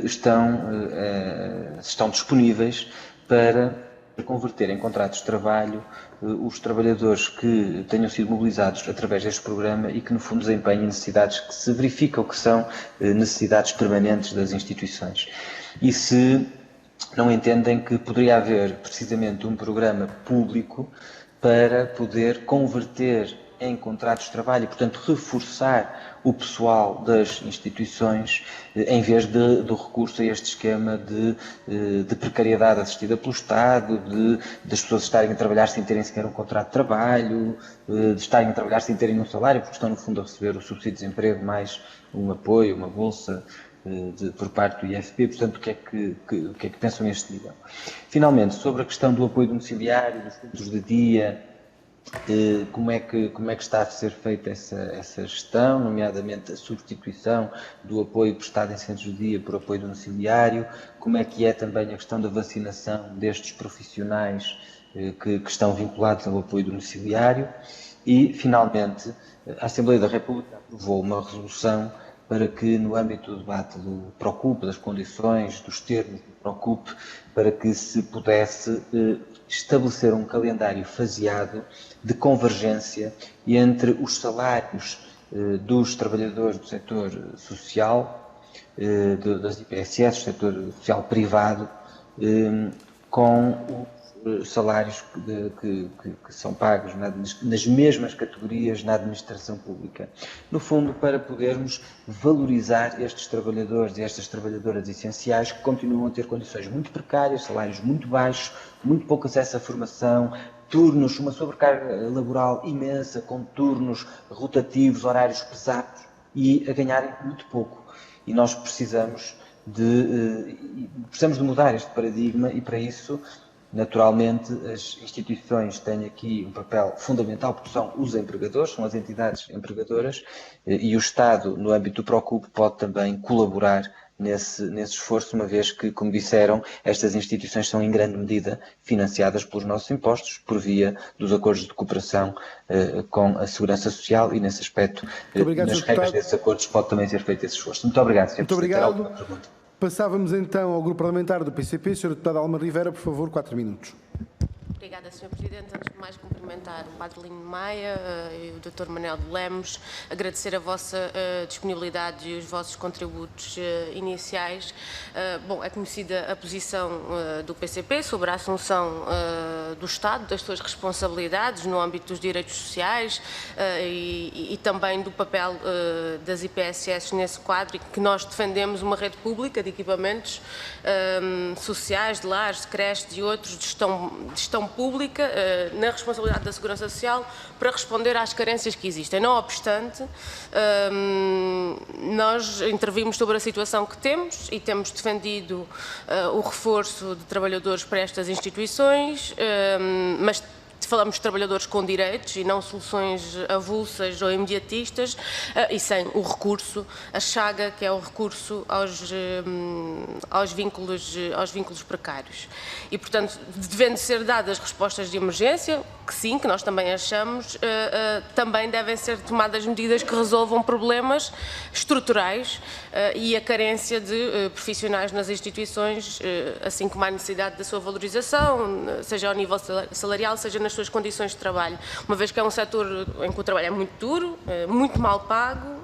estão disponíveis para converter em contratos de trabalho os trabalhadores que tenham sido mobilizados através deste programa e que, no fundo, desempenhem necessidades que se verificam que são necessidades permanentes das instituições. E se não entendem que poderia haver, precisamente, um programa público para poder converter em contratos de trabalho e, portanto, reforçar o pessoal das instituições em vez do recurso a este esquema de precariedade assistida pelo Estado, das pessoas estarem a trabalhar sem terem sequer um contrato de trabalho, de estarem a trabalhar sem terem um salário, porque estão, no fundo, a receber o subsídio de desemprego mais um apoio, uma bolsa por parte do IFP. Portanto, o que é que pensam neste nível? Finalmente, sobre a questão do apoio domiciliário, dos centros de dia, como é que está a ser feita essa gestão, nomeadamente a substituição do apoio prestado em centros de dia por apoio domiciliário, como é que é também a questão da vacinação destes profissionais que estão vinculados ao apoio domiciliário e, finalmente, a Assembleia da República aprovou uma resolução para que, no âmbito do debate do Procup, das condições, dos termos do Procup, para que se pudesse estabelecer um calendário faseado de convergência entre os salários dos trabalhadores do setor social, das IPSS, do setor social privado, com os salários que são pagos nas mesmas categorias na administração pública. No fundo, para podermos valorizar estes trabalhadores e estas trabalhadoras essenciais que continuam a ter condições muito precárias, salários muito baixos, muito pouco acesso à formação, turnos, uma sobrecarga laboral imensa, com turnos rotativos, horários pesados e a ganharem muito pouco. E nós precisamos de mudar este paradigma e, para isso, naturalmente, as instituições têm aqui um papel fundamental, porque são os empregadores, são as entidades empregadoras, e o Estado, no âmbito do Procup, pode também colaborar nesse esforço, uma vez que, como disseram, estas instituições são em grande medida financiadas pelos nossos impostos, por via dos acordos de cooperação com a Segurança Social, e nesse aspecto, nas regras desses acordos, pode também ser feito esse esforço. Muito obrigado, Sr. Presidente. Muito obrigado. Passávamos então ao Grupo Parlamentar do PCP. Sr. Deputado Alma Rivera, por favor, 4 minutos. Obrigada, Sr. Presidente. Antes de mais, cumprimentar o Padre Lino Maia e o Dr. Manuel de Lemos, agradecer a vossa disponibilidade e os vossos contributos iniciais. Bom, é conhecida a posição do PCP sobre a assunção do Estado, das suas responsabilidades no âmbito dos direitos sociais e também do papel das IPSS nesse quadro, e que nós defendemos uma rede pública de equipamentos sociais, de lares, de creches e outros de gestão pública, na responsabilidade da Segurança Social, para responder às carências que existem. Não obstante, nós intervimos sobre a situação que temos e temos defendido o reforço de trabalhadores para estas instituições, mas falamos de trabalhadores com direitos e não soluções avulsas ou imediatistas, e sem o recurso, a chaga que é o recurso aos vínculos precários. E, portanto, devendo ser dadas respostas de emergência, que sim, que nós também achamos, também devem ser tomadas medidas que resolvam problemas estruturais e a carência de profissionais nas instituições, assim como a necessidade da sua valorização, seja ao nível salarial, seja nas suas condições de trabalho, uma vez que é um setor em que o trabalho é muito duro, muito mal pago,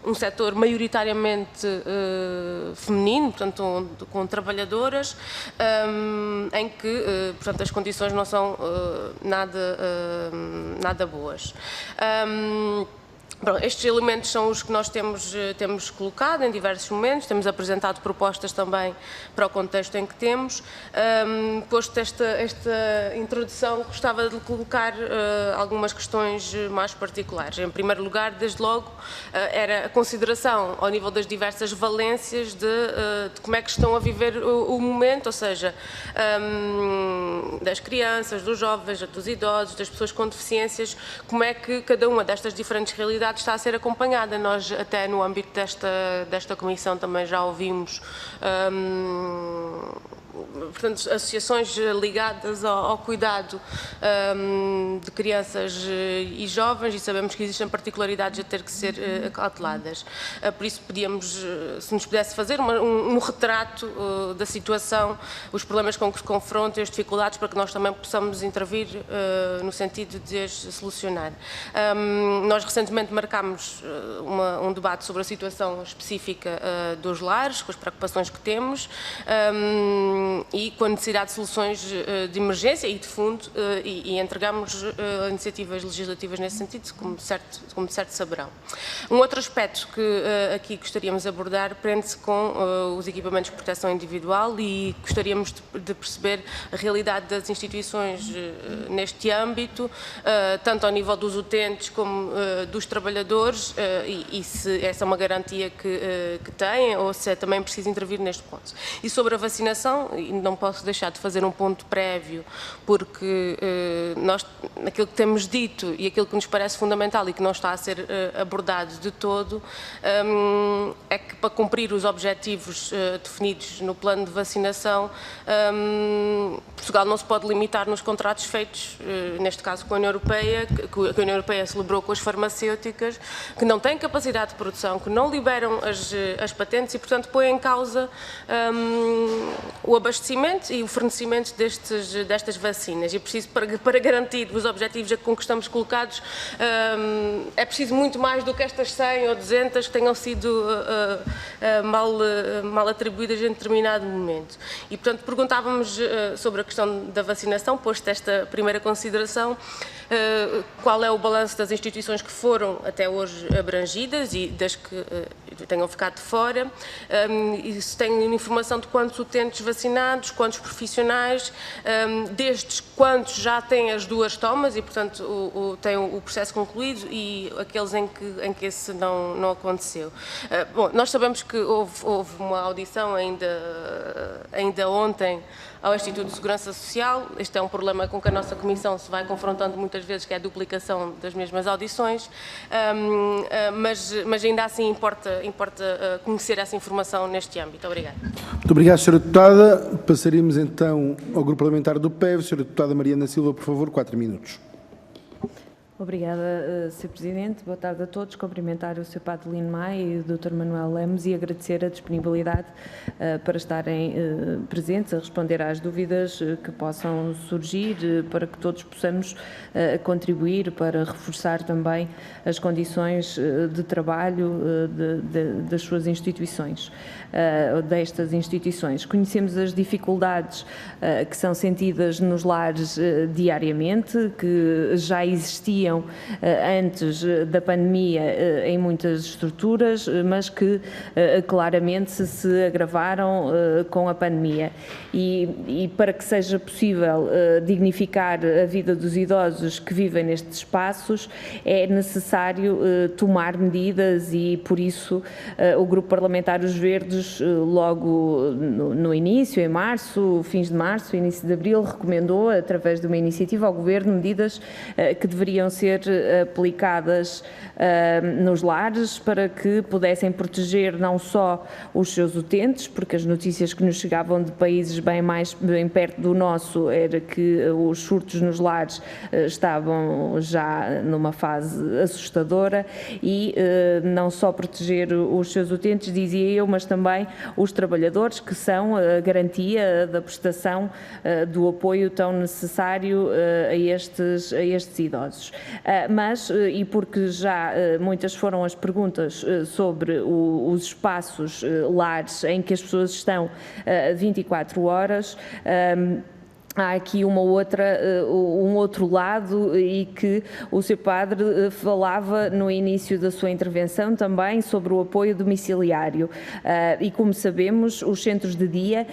um setor maioritariamente feminino, portanto com trabalhadoras, em que, portanto, as condições não são nada boas. Bom, estes elementos são os que nós temos colocado em diversos momentos, temos apresentado propostas também para o contexto em que temos. Posto esta introdução, gostava de colocar algumas questões mais particulares. Em primeiro lugar, desde logo, era a consideração ao nível das diversas valências de como é que estão a viver o momento, ou seja, das crianças, dos jovens, dos idosos, das pessoas com deficiências, como é que cada uma destas diferentes realidades está a ser acompanhada. Nós até no âmbito desta comissão também já ouvimos portanto, associações ligadas ao cuidado de crianças e jovens, e sabemos que existem particularidades a ter que ser acauteladas. Por isso pedíamos, se nos pudesse fazer um retrato da situação, os problemas com que se confrontam e as dificuldades, para que nós também possamos intervir no sentido de as solucionar. Nós recentemente marcámos um debate sobre a situação específica dos lares, com as preocupações que temos, e com a necessidade de soluções de emergência e de fundo, e entregamos iniciativas legislativas nesse sentido, como de certo saberão. Um outro aspecto que aqui gostaríamos de abordar prende-se com os equipamentos de proteção individual, e gostaríamos de perceber a realidade das instituições neste âmbito, tanto ao nível dos utentes como dos trabalhadores, e se essa é uma garantia que têm, ou se é também preciso intervir neste ponto. E sobre a vacinação, e não posso deixar de fazer um ponto prévio, porque nós, aquilo que temos dito e aquilo que nos parece fundamental e que não está a ser abordado de todo, é que para cumprir os objetivos definidos no plano de vacinação, Portugal não se pode limitar nos contratos feitos, neste caso com a União Europeia, que a União Europeia celebrou com as farmacêuticas, que não têm capacidade de produção, que não liberam as patentes e, portanto, põem em causa o abastecimento e o fornecimento destas vacinas. E preciso, para garantir os objetivos a que estamos colocados, é preciso muito mais do que estas 100 ou 200 que tenham sido mal atribuídas em determinado momento. E, portanto, perguntávamos sobre a questão da vacinação, posto esta primeira consideração, qual é o balanço das instituições que foram até hoje abrangidas e das que tenham ficado de fora, e se têm informação de quantos utentes vacinados, quantos profissionais, destes quantos já têm as 2 tomas e, portanto, têm o processo concluído, e aqueles em que esse não aconteceu. Bom, nós sabemos que houve uma audição ainda ontem ao Instituto de Segurança Social. Este é um problema com que a nossa Comissão se vai confrontando muitas vezes, que é a duplicação das mesmas audições, mas ainda assim importa conhecer essa informação neste âmbito. Obrigada. Muito obrigado, Sra. Deputada. Passaremos então ao Grupo Parlamentar do PEV. Sra. Deputada Mariana Silva, por favor, 4 minutos. Obrigada, Sr. Presidente. Boa tarde a todos. Cumprimentar o Sr. Padre Lino Maia e o Dr. Manuel Lemos e agradecer a disponibilidade para estarem presentes a responder às dúvidas que possam surgir, para que todos possamos contribuir para reforçar também as condições de trabalho das suas instituições, destas instituições. Conhecemos as dificuldades que são sentidas nos lares diariamente, que já existiam existiam antes da pandemia em muitas estruturas, mas que claramente se agravaram com a pandemia. E para que seja possível dignificar a vida dos idosos que vivem nestes espaços, é necessário tomar medidas e, por isso, o Grupo Parlamentar Os Verdes, logo no início, em março, fins de março, início de abril, recomendou, através de uma iniciativa ao Governo, medidas que deveriam ser aplicadas nos lares para que pudessem proteger não só os seus utentes, porque as notícias que nos chegavam de países bem perto do nosso era que os surtos nos lares estavam já numa fase assustadora, e não só proteger os seus utentes, dizia eu, mas também os trabalhadores, que são a garantia da prestação do apoio tão necessário a estes idosos. Mas, e porque já muitas foram as perguntas sobre os espaços lares em que as pessoas estão 24 horas, há aqui um outro lado, e que o Sr. Padre falava no início da sua intervenção também sobre o apoio domiciliário. E como sabemos, os centros de dia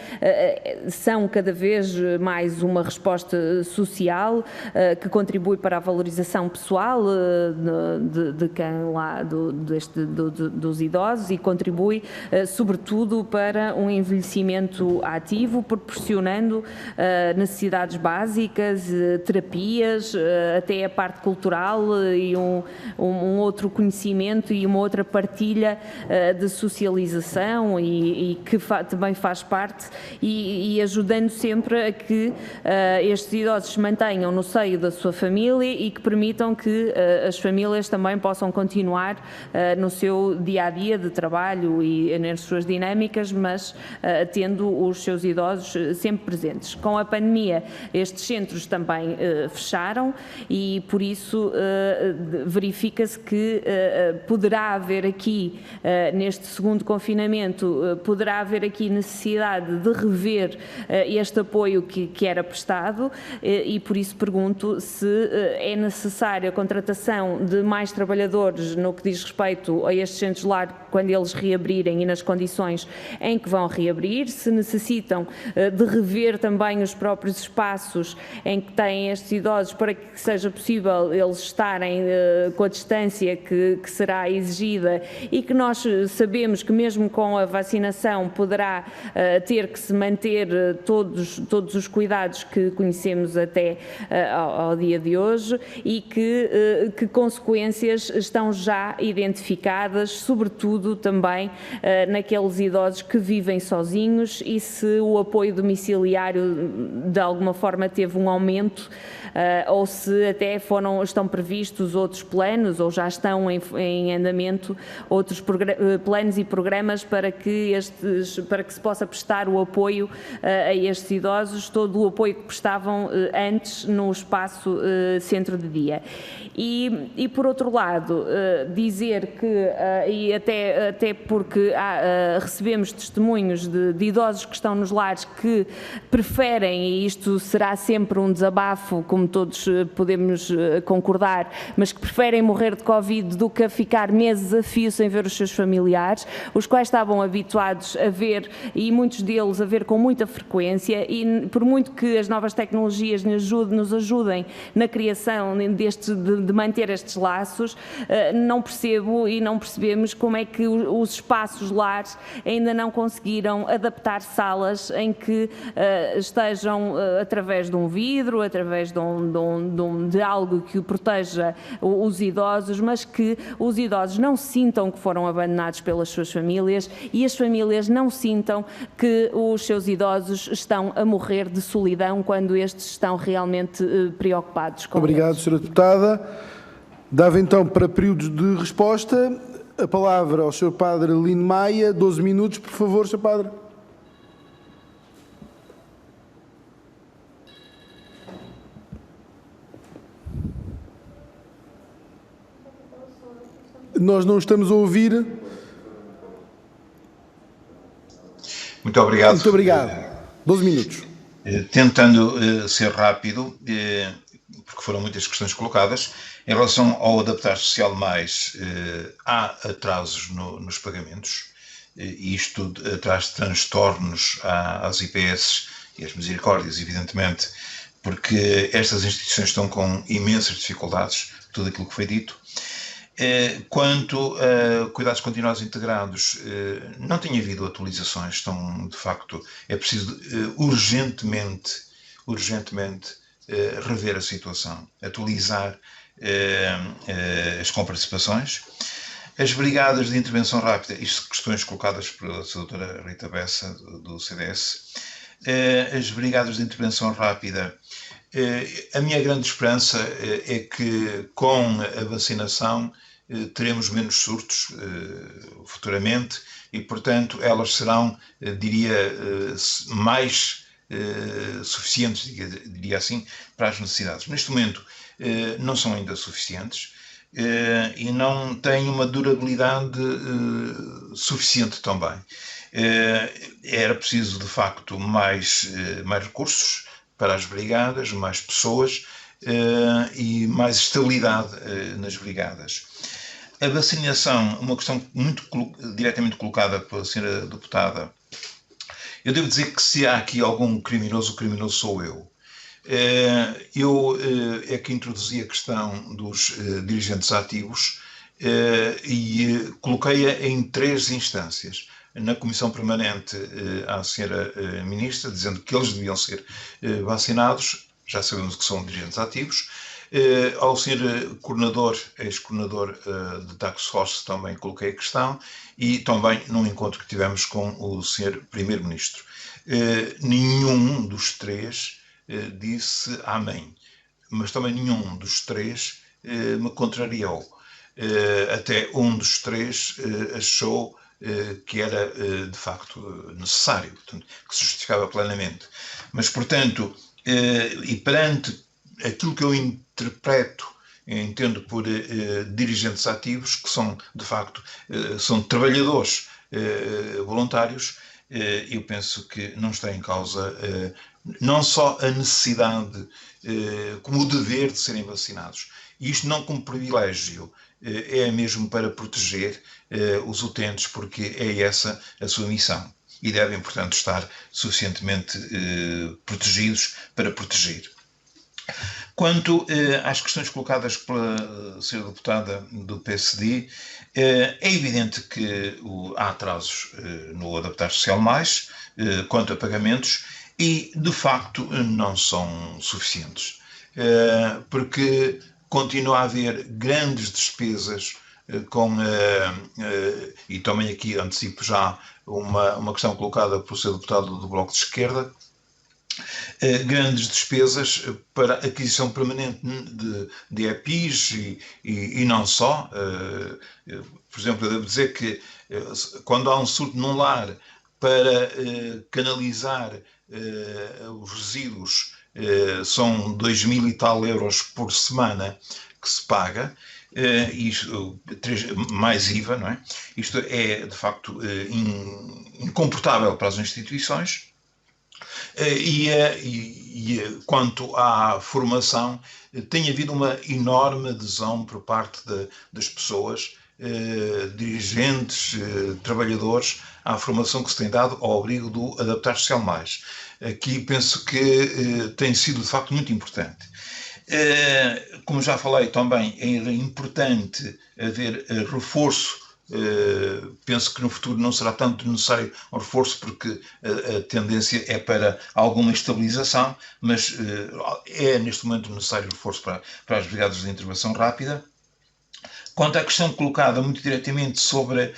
são cada vez mais uma resposta social que contribui para a valorização pessoal de quem lá, dos idosos, e contribui sobretudo para um envelhecimento ativo, proporcionando necessidades básicas, terapias, até a parte cultural e um outro conhecimento e uma outra partilha de socialização, e que também faz parte, e ajudando sempre a que estes idosos se mantenham no seio da sua família e que permitam que as famílias também possam continuar no seu dia-a-dia de trabalho e nas suas dinâmicas, mas tendo os seus idosos sempre presentes. Com a pandemia, estes centros também fecharam, e por isso verifica-se que poderá haver aqui, neste segundo confinamento, poderá haver aqui necessidade de rever este apoio que era prestado, e por isso pergunto se é necessária a contratação de mais trabalhadores no que diz respeito a estes centros lar quando eles reabrirem e nas condições em que vão reabrir, se necessitam de rever também os próprios espaços em que têm estes idosos, para que seja possível eles estarem com a distância que será exigida, e que nós sabemos que mesmo com a vacinação poderá ter que se manter todos os cuidados que conhecemos até ao dia de hoje, e que consequências estão já identificadas, sobretudo também naqueles idosos que vivem sozinhos, e se o apoio domiciliário de alguma forma teve um aumento, ou se até estão previstos outros planos, ou já estão em andamento outros planos e programas para que se possa prestar o apoio a estes idosos, todo o apoio que prestavam antes no espaço centro de dia. E por outro lado, dizer que, e até porque recebemos testemunhos de idosos que estão nos lares que preferem, e isto será sempre um desabafo, como todos podemos concordar, mas que preferem morrer de Covid do que a ficar meses a fio sem ver os seus familiares, os quais estavam habituados a ver, e muitos deles a ver com muita frequência, e por muito que as novas tecnologias nos ajudem na criação de manter estes laços, não percebo e não percebemos como é que os espaços lares ainda não conseguiram adaptar salas em que estejam através de um vidro, através de algo que proteja os idosos, mas que os idosos não sintam que foram abandonados pelas suas famílias, e as famílias não sintam que os seus idosos estão a morrer de solidão quando estes estão realmente preocupados com Obrigado, eles. Sra. Deputada. Dava então para períodos de resposta a palavra ao Sr. Padre Lino Maia. 12 minutos, por favor, Sr. Padre. Nós não estamos a ouvir. Muito obrigado. Muito obrigado. 12 minutos. Tentando ser rápido, porque foram muitas questões colocadas. Em relação ao Adaptar Social Mais, há atrasos nos pagamentos, e isto traz transtornos às IPS e às misericórdias, evidentemente, porque estas instituições estão com imensas dificuldades, tudo aquilo que foi dito. Quanto a cuidados continuados integrados, não tem havido atualizações, estão, de facto, é preciso urgentemente rever a situação, atualizar as comparticipações. As brigadas de intervenção rápida, isto questões colocadas pela doutora Rita Bessa, do CDS, as brigadas de intervenção rápida, a minha grande esperança é que com a vacinação teremos menos surtos futuramente e, portanto, elas serão, diria, mais suficientes, diria assim, para as necessidades. Neste momento não são ainda suficientes e não têm uma durabilidade suficiente também. Era preciso, de facto, mais recursos para as brigadas, mais pessoas e mais estabilidade nas brigadas. A vacinação, uma questão muito diretamente colocada pela senhora deputada. Eu devo dizer que se há aqui algum criminoso, o criminoso sou eu. Eu é que introduzi a questão dos dirigentes ativos e coloquei-a em 3 instâncias. Na Comissão Permanente à senhora Ministra, dizendo que eles deviam ser vacinados, já sabemos que são dirigentes ativos. Ao senhor coordenador, ex-coordenador de Task Force, também coloquei a questão, e também num encontro que tivemos com o senhor Primeiro-Ministro. Nenhum dos 3 disse amém, mas também nenhum dos 3 me contrariou. Até um dos 3 achou que era de facto necessário, portanto, que se justificava plenamente. Mas, portanto, e perante aquilo que eu entendo por dirigentes ativos, que são, de facto, são trabalhadores voluntários, eu penso que não está em causa não só a necessidade, como o dever de serem vacinados. E isto não como privilégio, é mesmo para proteger os utentes, porque é essa a sua missão. E devem, portanto, estar suficientemente protegidos para proteger. Quanto às questões colocadas pela senhora deputada do PSD, é evidente que há atrasos no Adaptar Social Mais, quanto a pagamentos, e de facto não são suficientes, porque continua a haver grandes despesas e também aqui antecipo já uma questão colocada pelo seu deputado do Bloco de Esquerda, grandes despesas para aquisição permanente de EPIs e não só. Por exemplo, eu devo dizer que quando há um surto num lar, para canalizar os resíduos, são 2.000 e tal euros por semana que se paga, isto, mais IVA, não é? Isto é, de facto, incomportável para as instituições. E quanto à formação, tem havido uma enorme adesão por parte das pessoas, dirigentes, trabalhadores, à formação que se tem dado ao abrigo do Adaptar Social Mais. Aqui penso que tem sido de facto muito importante. Como já falei também, era importante haver reforço. Penso que no futuro não será tanto necessário um reforço, porque a tendência é para alguma estabilização, mas é neste momento necessário reforço para as brigadas de intervenção rápida. Quanto à questão colocada muito diretamente sobre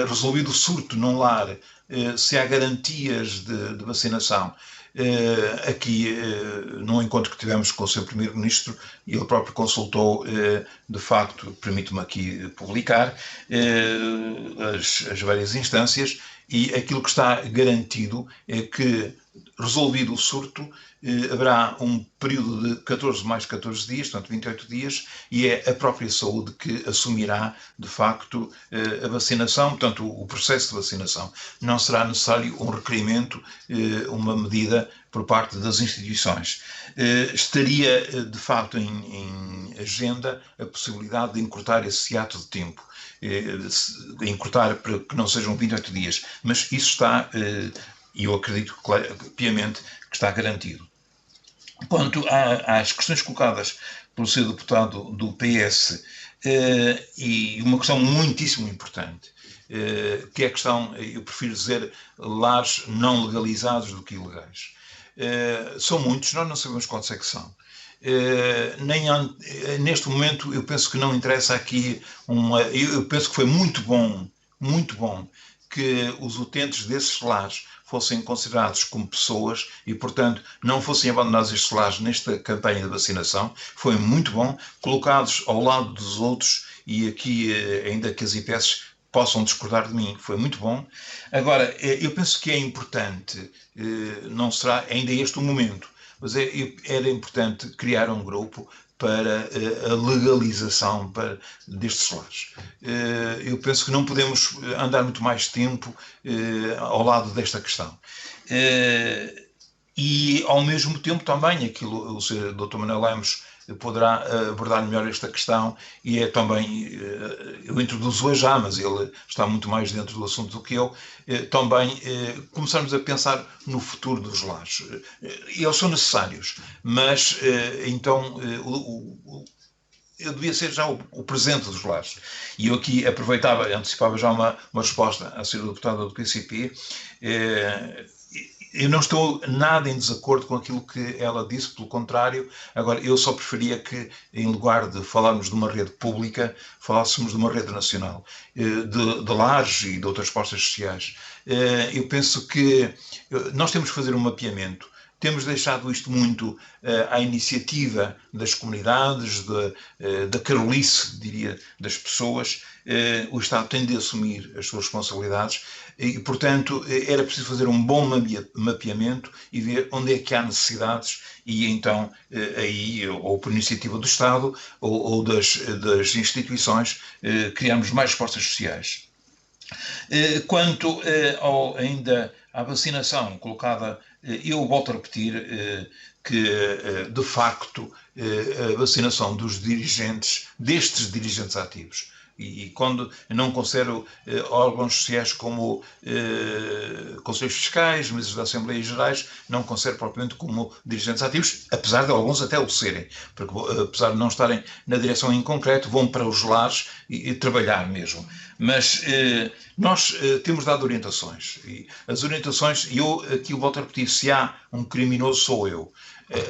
resolvido o surto num lar, se há garantias de vacinação, aqui num encontro que tivemos com o Sr. Primeiro-Ministro, ele próprio consultou, de facto, permite-me aqui publicar, as várias instâncias, E aquilo que está garantido é que, resolvido o surto, haverá um período de 14 mais 14 dias, portanto 28 dias, e é a própria saúde que assumirá, de facto, a vacinação, portanto o processo de vacinação. Não será necessário um requerimento, uma medida por parte das instituições. Estaria, de facto, em agenda a possibilidade de encurtar esse ato de tempo, encurtar para que não sejam 28 dias, mas isso está, e eu acredito piamente que está garantido. Quanto às questões colocadas pelo seu deputado do PS, e uma questão muitíssimo importante, que é a questão, eu prefiro dizer, lares não legalizados do que ilegais. São muitos, nós não sabemos quantos é que são. Neste momento, eu penso que não interessa aqui eu penso que foi muito bom que os utentes desses lares fossem considerados como pessoas e, portanto, não fossem abandonados estes lares nesta campanha de vacinação. Foi muito bom, colocados ao lado dos outros, e aqui, ainda que as IPS possam discordar de mim, foi muito bom. Agora, eu penso que é importante, não será ainda este o momento, mas era importante criar um grupo para a legalização destes lares. Eu penso que não podemos andar muito mais tempo ao lado desta questão. E, ao mesmo tempo, também, o Sr. Dr. Manuel Lemos poderá abordar melhor esta questão, e é também, eu introduzo-a já, mas ele está muito mais dentro do assunto do que eu, também começarmos a pensar no futuro dos lares. Eles são necessários, mas então eu devia ser já o presente dos lares. E eu aqui antecipava já uma resposta à senhora deputada do PCP. Eu não estou nada em desacordo com aquilo que ela disse, pelo contrário. Agora, eu só preferia que, em lugar de falarmos de uma rede pública, falássemos de uma rede nacional, de lares e de outras postas sociais. Eu penso que nós temos que fazer um mapeamento. Temos deixado isto muito à iniciativa das comunidades, da carolice, diria, das pessoas. O Estado tem de assumir as suas responsabilidades e, portanto, era preciso fazer um bom mapeamento e ver onde é que há necessidades, e então, aí, ou por iniciativa do Estado ou das instituições, criarmos mais respostas sociais. Quanto ainda à vacinação colocada, eu volto a repetir que, de facto, a vacinação destes dirigentes ativos, e quando não considero órgãos sociais como conselhos fiscais, mesas da Assembleia Gerais, não considero propriamente como dirigentes ativos, apesar de alguns até o serem, porque apesar de não estarem na direção em concreto, vão para os lares e trabalhar mesmo. Mas nós temos dado orientações, e as orientações, e eu aqui volto a repetir, se há um criminoso sou eu.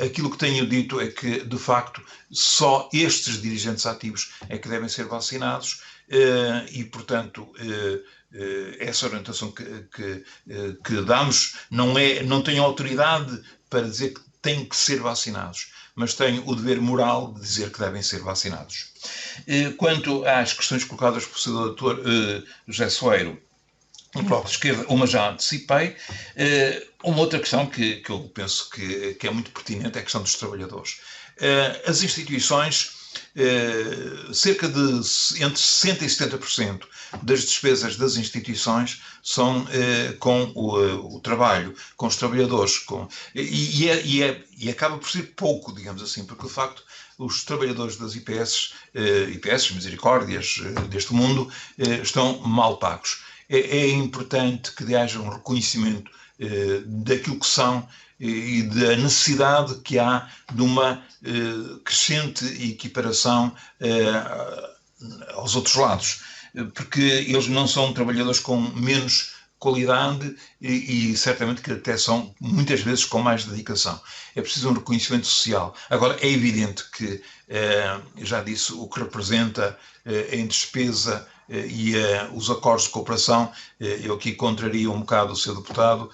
Aquilo que tenho dito é que, de facto, só estes dirigentes ativos é que devem ser vacinados, e, portanto, essa orientação que damos não tem autoridade para dizer que têm que ser vacinados, mas tem o dever moral de dizer que devem ser vacinados. Quanto às questões colocadas pelo Sr. Dr. José Soeiro, no Bloco de Esquerda, uma já antecipei. Uma outra questão que eu penso que é muito pertinente é a questão dos trabalhadores. As instituições, cerca de entre 60% e 70% das despesas das instituições são com o trabalho, com os trabalhadores, e acaba por ser pouco, digamos assim, porque de facto os trabalhadores das IPS, misericórdias deste mundo, estão mal pagos. É importante que haja um reconhecimento daquilo que são e da necessidade que há de uma crescente equiparação aos outros lados, porque eles não são trabalhadores com menos qualidade, e certamente que até são, muitas vezes, com mais dedicação. É preciso um reconhecimento social. Agora, é evidente que, já disse, o que representa em despesa e os acordos de cooperação, eu aqui contraria um bocado o seu deputado,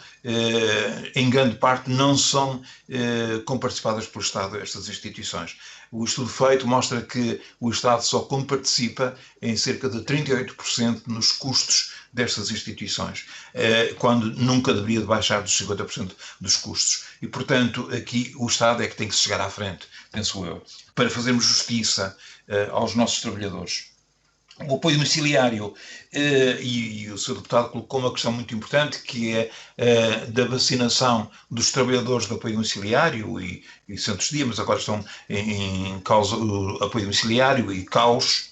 em grande parte não são comparticipadas pelo Estado estas instituições. O estudo feito mostra que o Estado só comparticipa em cerca de 38% nos custos destas instituições, quando nunca deveria baixar dos 50% dos custos. E, portanto, aqui o Estado é que tem que chegar à frente, penso eu, para fazermos justiça aos nossos trabalhadores. O apoio domiciliário, e o Sr. Deputado colocou uma questão muito importante, que é da vacinação dos trabalhadores do apoio domiciliário e centros de dia, mas agora estão em causa o apoio domiciliário e CAUS.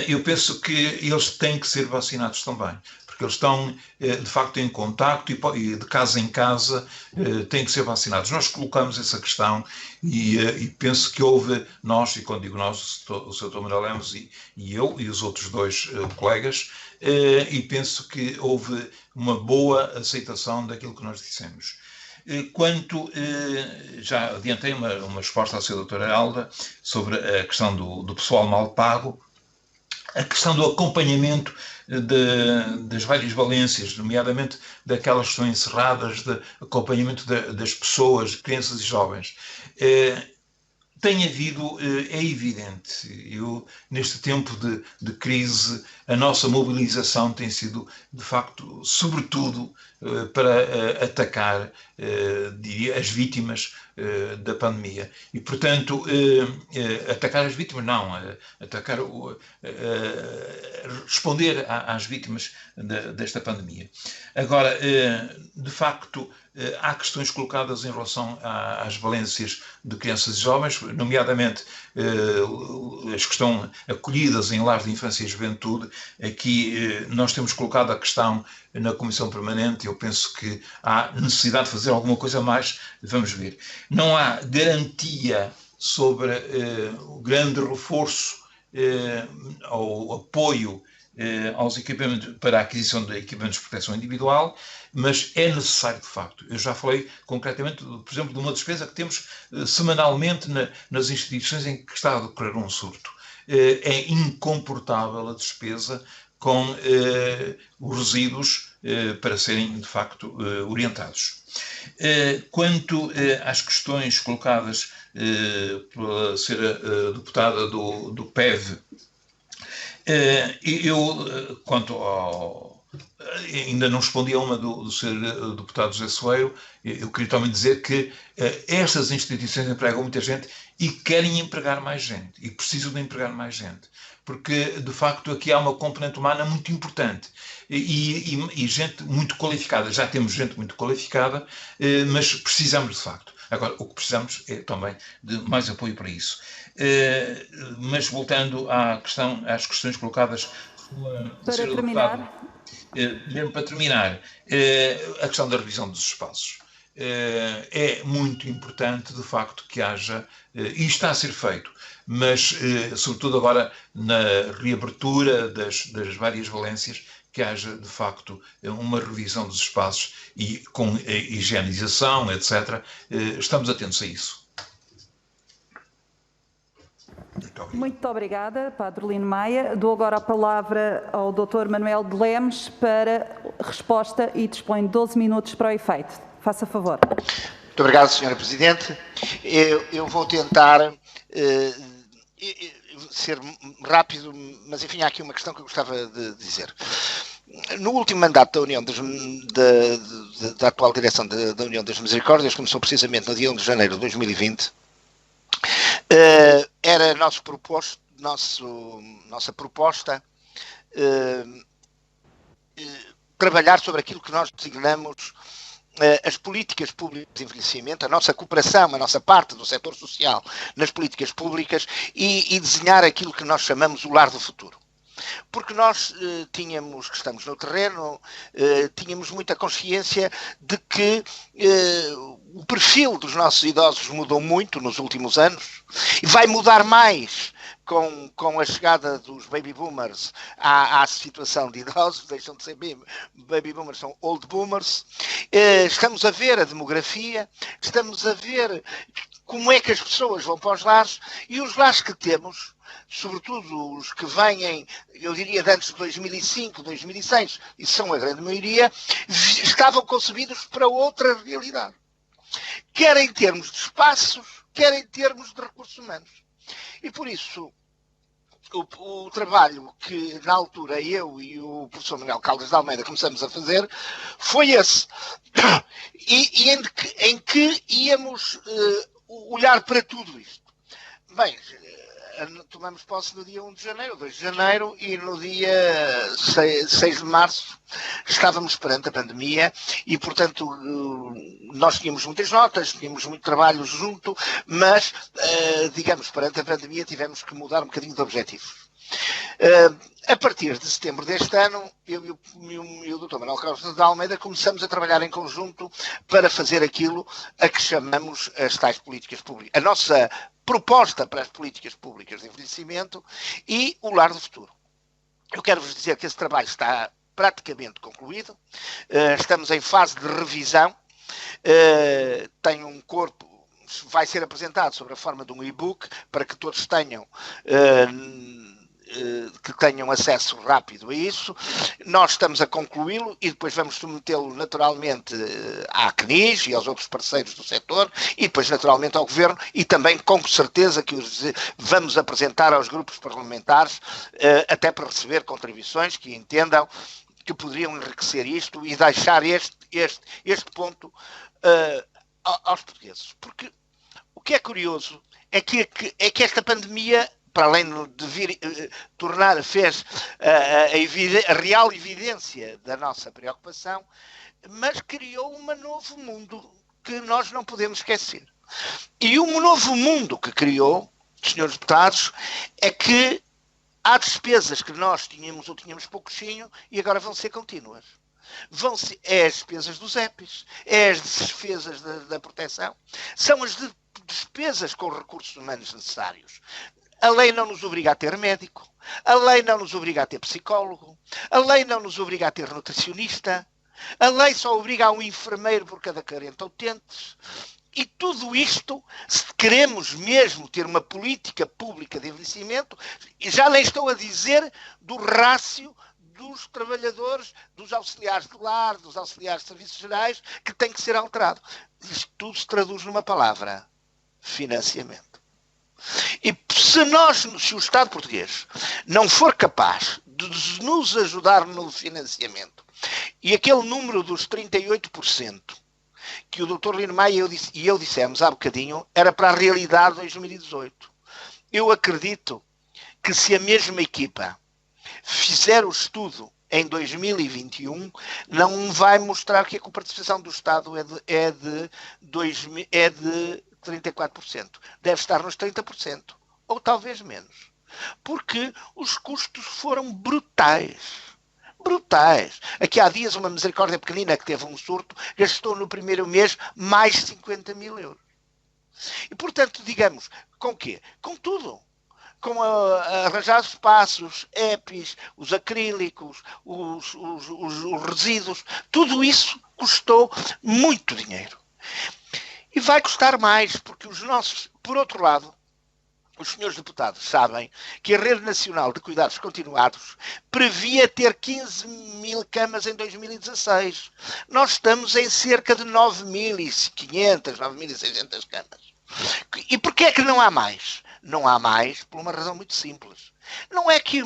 Eu penso que eles têm que ser vacinados também, porque eles estão, de facto, em contacto e de casa em casa têm que ser vacinados. Nós colocamos essa questão e penso que houve, nós, e quando digo nós, o Sr. Dr. Manuel Lemos e eu e os outros dois colegas, e penso que houve uma boa aceitação daquilo que nós dissemos. Quanto, já adiantei uma resposta à Sra. Doutora Alda sobre a questão do pessoal mal pago, a questão do acompanhamento das várias valências, nomeadamente daquelas que estão encerradas, de acompanhamento das pessoas, crianças e jovens. Tem havido, é evidente, neste tempo de crise, a nossa mobilização tem sido, de facto, sobretudo para atacar, diria, as vítimas da pandemia. E, portanto, atacar as vítimas, não, atacar, responder às vítimas desta pandemia. Agora, de facto, há questões colocadas em relação às valências de crianças e jovens, nomeadamente as que estão acolhidas em lares de infância e juventude. Aqui nós temos colocado a questão na Comissão Permanente. Eu penso que há necessidade de fazer alguma coisa mais, vamos ver. Não há garantia sobre o grande reforço ao apoio aos equipamentos, para a aquisição de equipamentos de proteção individual, mas é necessário, de facto. Eu já falei concretamente, por exemplo, de uma despesa que temos semanalmente nas instituições em que está a decorrer um surto. É incomportável a despesa com os resíduos para serem, de facto, orientados. Quanto às questões colocadas pela senhora deputada do PEV, eu, quanto ao... Ainda não respondi a uma do Sr. Deputado José Soeiro. Eu queria também dizer que estas instituições empregam muita gente e querem empregar mais gente, e precisam de empregar mais gente, porque, de facto, aqui há uma componente humana muito importante e gente muito qualificada. Já temos gente muito qualificada, mas precisamos, de facto. Agora, o que precisamos é também de mais apoio para isso. Mas, voltando às questões colocadas para terminar. Mesmo para terminar, a questão da revisão dos espaços. É muito importante, de facto, que haja, e está a ser feito, mas, sobretudo agora, na reabertura das várias valências, que haja, de facto, uma revisão dos espaços e com higienização, etc. Estamos atentos a isso. Muito obrigada, Padre Lino Maia. Dou agora a palavra ao Dr. Manuel de Lemos para resposta e dispõe de 12 minutos para o efeito. Faça favor. Muito obrigado, Sra. Presidente. Eu vou tentar ser rápido, mas enfim, há aqui uma questão que eu gostava de dizer. No último mandato da União da atual direção da União das Misericórdias, começou precisamente no dia 1 de janeiro de 2020, era nossa proposta trabalhar sobre aquilo que nós designamos as políticas públicas de envelhecimento, a nossa cooperação, a nossa parte do setor social nas políticas públicas e desenhar aquilo que nós chamamos o lar do futuro. Porque nós tínhamos, que estamos no terreno, tínhamos muita consciência de que o perfil dos nossos idosos mudou muito nos últimos anos e vai mudar mais com a chegada dos baby boomers à situação de idosos, deixam de ser baby boomers, são old boomers. Estamos a ver a demografia, estamos a ver como é que as pessoas vão para os lares, e os lares que temos, sobretudo os que vêm, eu diria, de antes de 2005, 2006, e são a grande maioria, estavam concebidos para outra realidade. Quer em termos de espaços, quer em termos de recursos humanos. E por isso, o trabalho que na altura eu e o professor Manuel Caldas de Almeida começamos a fazer foi esse. E em que íamos olhar para tudo isto. Bem, tomamos posse no dia 1 de janeiro, 2 de janeiro, e no dia 6 de março estávamos perante a pandemia e, portanto, nós tínhamos muitas notas, tínhamos muito trabalho junto, mas, digamos, perante a pandemia tivemos que mudar um bocadinho de objetivos. A partir de setembro deste ano, eu e o Dr. Manuel Caldas de Almeida começamos a trabalhar em conjunto para fazer aquilo a que chamamos as tais políticas públicas. A nossa proposta para as políticas públicas de envelhecimento e o lar do futuro. Eu quero vos dizer que esse trabalho está praticamente concluído. Estamos em fase de revisão. Tem um corpo, vai ser apresentado sob a forma de um e-book para que todos tenham acesso rápido a isso. Nós estamos a concluí-lo e depois vamos submetê-lo naturalmente à CNIS e aos outros parceiros do setor e depois naturalmente ao Governo e também com certeza que os vamos apresentar aos grupos parlamentares até para receber contribuições que entendam que poderiam enriquecer isto e deixar este ponto aos portugueses. Porque o que é curioso é que esta pandemia, para além de fez a real evidência da nossa preocupação, mas criou um novo mundo que nós não podemos esquecer. E o novo mundo que criou, senhores deputados, é que há despesas que nós tínhamos pouquinho e agora vão ser contínuas. É as despesas dos EPIs, é as despesas da proteção, são as despesas com recursos humanos necessários. A lei não nos obriga a ter médico, a lei não nos obriga a ter psicólogo, a lei não nos obriga a ter nutricionista, a lei só obriga a um enfermeiro por cada 40 utentes. E tudo isto, se queremos mesmo ter uma política pública de envelhecimento, já nem estou a dizer do rácio dos trabalhadores, dos auxiliares de lar, dos auxiliares de serviços gerais, que tem que ser alterado. Isto tudo se traduz numa palavra: financiamento. E se o Estado português não for capaz de nos ajudar no financiamento, e aquele número dos 38% que o Dr. Lino Maia e eu dissemos há bocadinho, era para a realidade de 2018. Eu acredito que se a mesma equipa fizer o estudo em 2021, não vai mostrar que a participação do Estado é de 34%. Deve estar nos 30%, ou talvez menos. Porque os custos foram brutais. Brutais. Aqui há dias uma misericórdia pequenina que teve um surto, gastou no primeiro mês mais 50 mil euros. E, portanto, digamos, com o quê? Com tudo. Com arranjar espaços, EPIs, os acrílicos, os resíduos, tudo isso custou muito dinheiro. E vai custar mais, porque por outro lado, os senhores deputados sabem que a Rede Nacional de Cuidados Continuados previa ter 15 mil camas em 2016. Nós estamos em cerca de 9.500, 9.600 camas. E porquê é que não há mais? Não há mais por uma razão muito simples. Não é que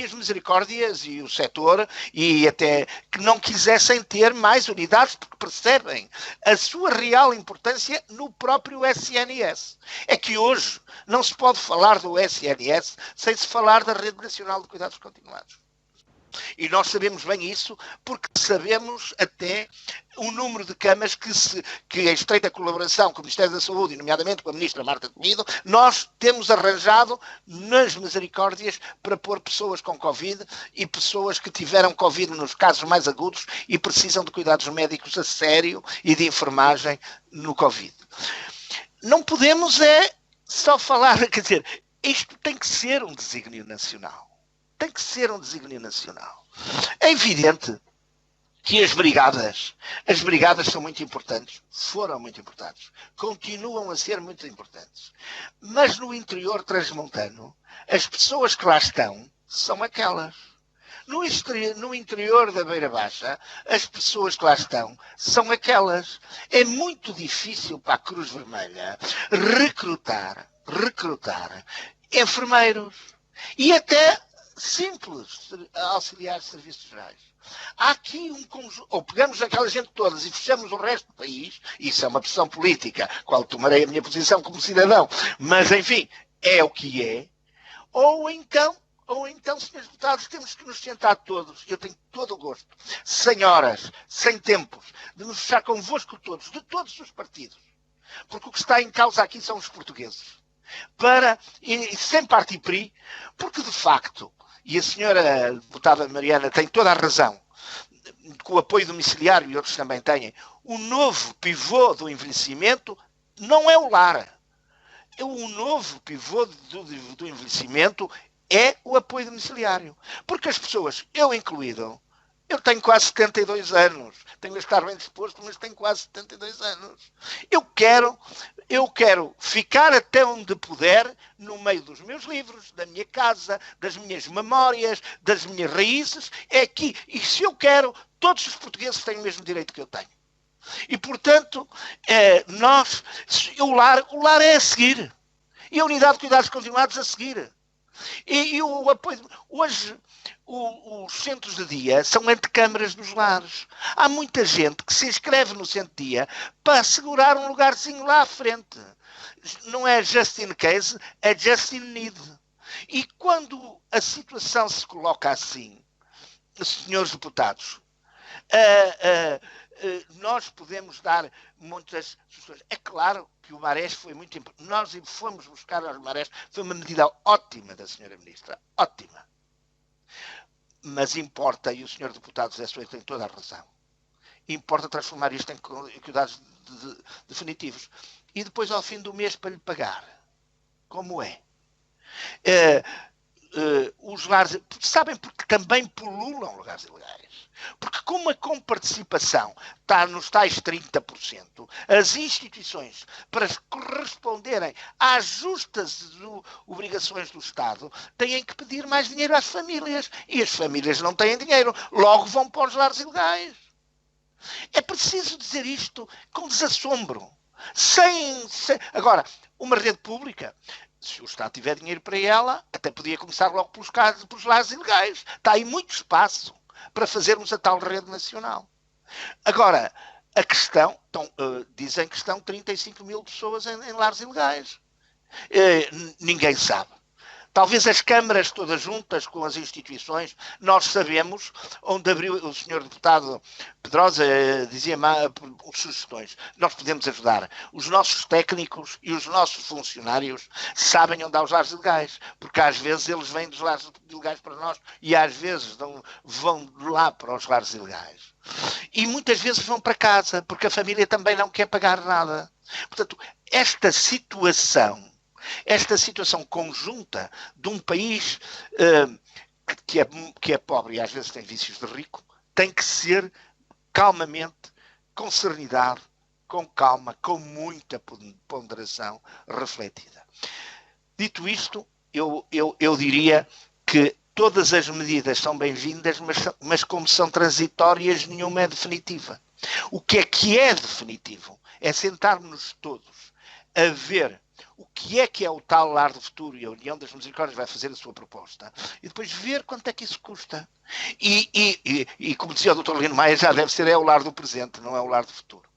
as misericórdias e o setor e até que não quisessem ter mais unidades, porque percebem a sua real importância no próprio SNS. É que hoje não se pode falar do SNS sem se falar da Rede Nacional de Cuidados Continuados. E nós sabemos bem isso, porque sabemos até o número de camas que em estreita colaboração com o Ministério da Saúde, e nomeadamente com a Ministra Marta Temido, nós temos arranjado nas misericórdias para pôr pessoas com Covid e pessoas que tiveram Covid nos casos mais agudos e precisam de cuidados médicos a sério e de enfermagem no Covid. Não podemos só falar, quer dizer, isto tem que ser um desígnio nacional. Tem que ser um desígnio nacional. É evidente que as brigadas são muito importantes, foram muito importantes, continuam a ser muito importantes. Mas no interior transmontano, as pessoas que lá estão são aquelas. No interior da Beira Baixa, as pessoas que lá estão são aquelas. É muito difícil para a Cruz Vermelha recrutar enfermeiros e até simples auxiliares de serviços gerais. Há aqui um conjunto, ou pegamos aquela gente todas e fechamos o resto do país, isso é uma pressão política, qual tomarei a minha posição como cidadão, mas enfim, é o que é, ou então, senhores deputados, temos que nos sentar todos, eu tenho todo o gosto, sem horas, sem tempos, de nos fechar convosco todos, de todos os partidos, porque o que está em causa aqui são os portugueses, e sem parti-pris, porque de facto, e a senhora deputada Mariana tem toda a razão, com o apoio domiciliário, e outros também têm, o novo pivô do envelhecimento não é o lar. O novo pivô do envelhecimento é o apoio domiciliário. Porque as pessoas, eu incluído, eu tenho quase 72 anos. Tenho de estar bem disposto, mas tenho quase 72 anos. Eu quero ficar até onde puder no meio dos meus livros, da minha casa, das minhas memórias, das minhas raízes. É aqui. E se eu quero, todos os portugueses têm o mesmo direito que eu tenho. E, portanto, o lar é a seguir. E a unidade de cuidados continuados a seguir. E o apoio... Hoje, os centros de dia são antecâmaras dos lares. Há muita gente que se inscreve no centro de dia para assegurar um lugarzinho lá à frente. Não é just in case, é just in need. E quando a situação se coloca assim, senhores deputados, nós podemos dar muitas sugestões. É claro que o Marés foi muito importante. Nós fomos buscar aos Marés. Foi uma medida ótima da senhora Ministra. Ótima. Mas importa, e o senhor deputado José Soeiro tem toda a razão, importa transformar isto em cuidados definitivos. E depois, ao fim do mês, para lhe pagar. Como é? Os lares... Sabem porque também pululam lugares ilegais. Porque como a comparticipação está nos tais 30%, as instituições, para corresponderem às justas obrigações do Estado, têm que pedir mais dinheiro às famílias. E as famílias não têm dinheiro. Logo vão para os lares ilegais. É preciso dizer isto com desassombro. Agora, uma rede pública... Se o Estado tiver dinheiro para ela, até podia começar logo pelos lares ilegais. Está aí muito espaço para fazermos a tal rede nacional. Agora, a questão, dizem que estão 35 mil pessoas em lares ilegais. Ninguém sabe. Talvez as câmaras todas juntas com as instituições, nós sabemos onde abriu o senhor deputado Pedrosa, dizia-me sugestões. Nós podemos ajudar. Os nossos técnicos e os nossos funcionários sabem onde há os lares ilegais, porque às vezes eles vêm dos lares ilegais para nós e às vezes vão lá para os lares ilegais. E muitas vezes vão para casa, porque a família também não quer pagar nada. Portanto, esta situação conjunta de um país que é pobre e às vezes tem vícios de rico, tem que ser calmamente, com serenidade, com calma, com muita ponderação refletida. Dito isto, eu diria que todas as medidas são bem-vindas, mas como são transitórias, nenhuma é definitiva. O que é definitivo é sentarmos todos a ver o que é o tal lar do futuro, e a União das Misericórdias vai fazer a sua proposta, e depois ver quanto é que isso custa. E como dizia o Dr. Lino Maia, já deve ser o lar do presente, não é o lar do futuro.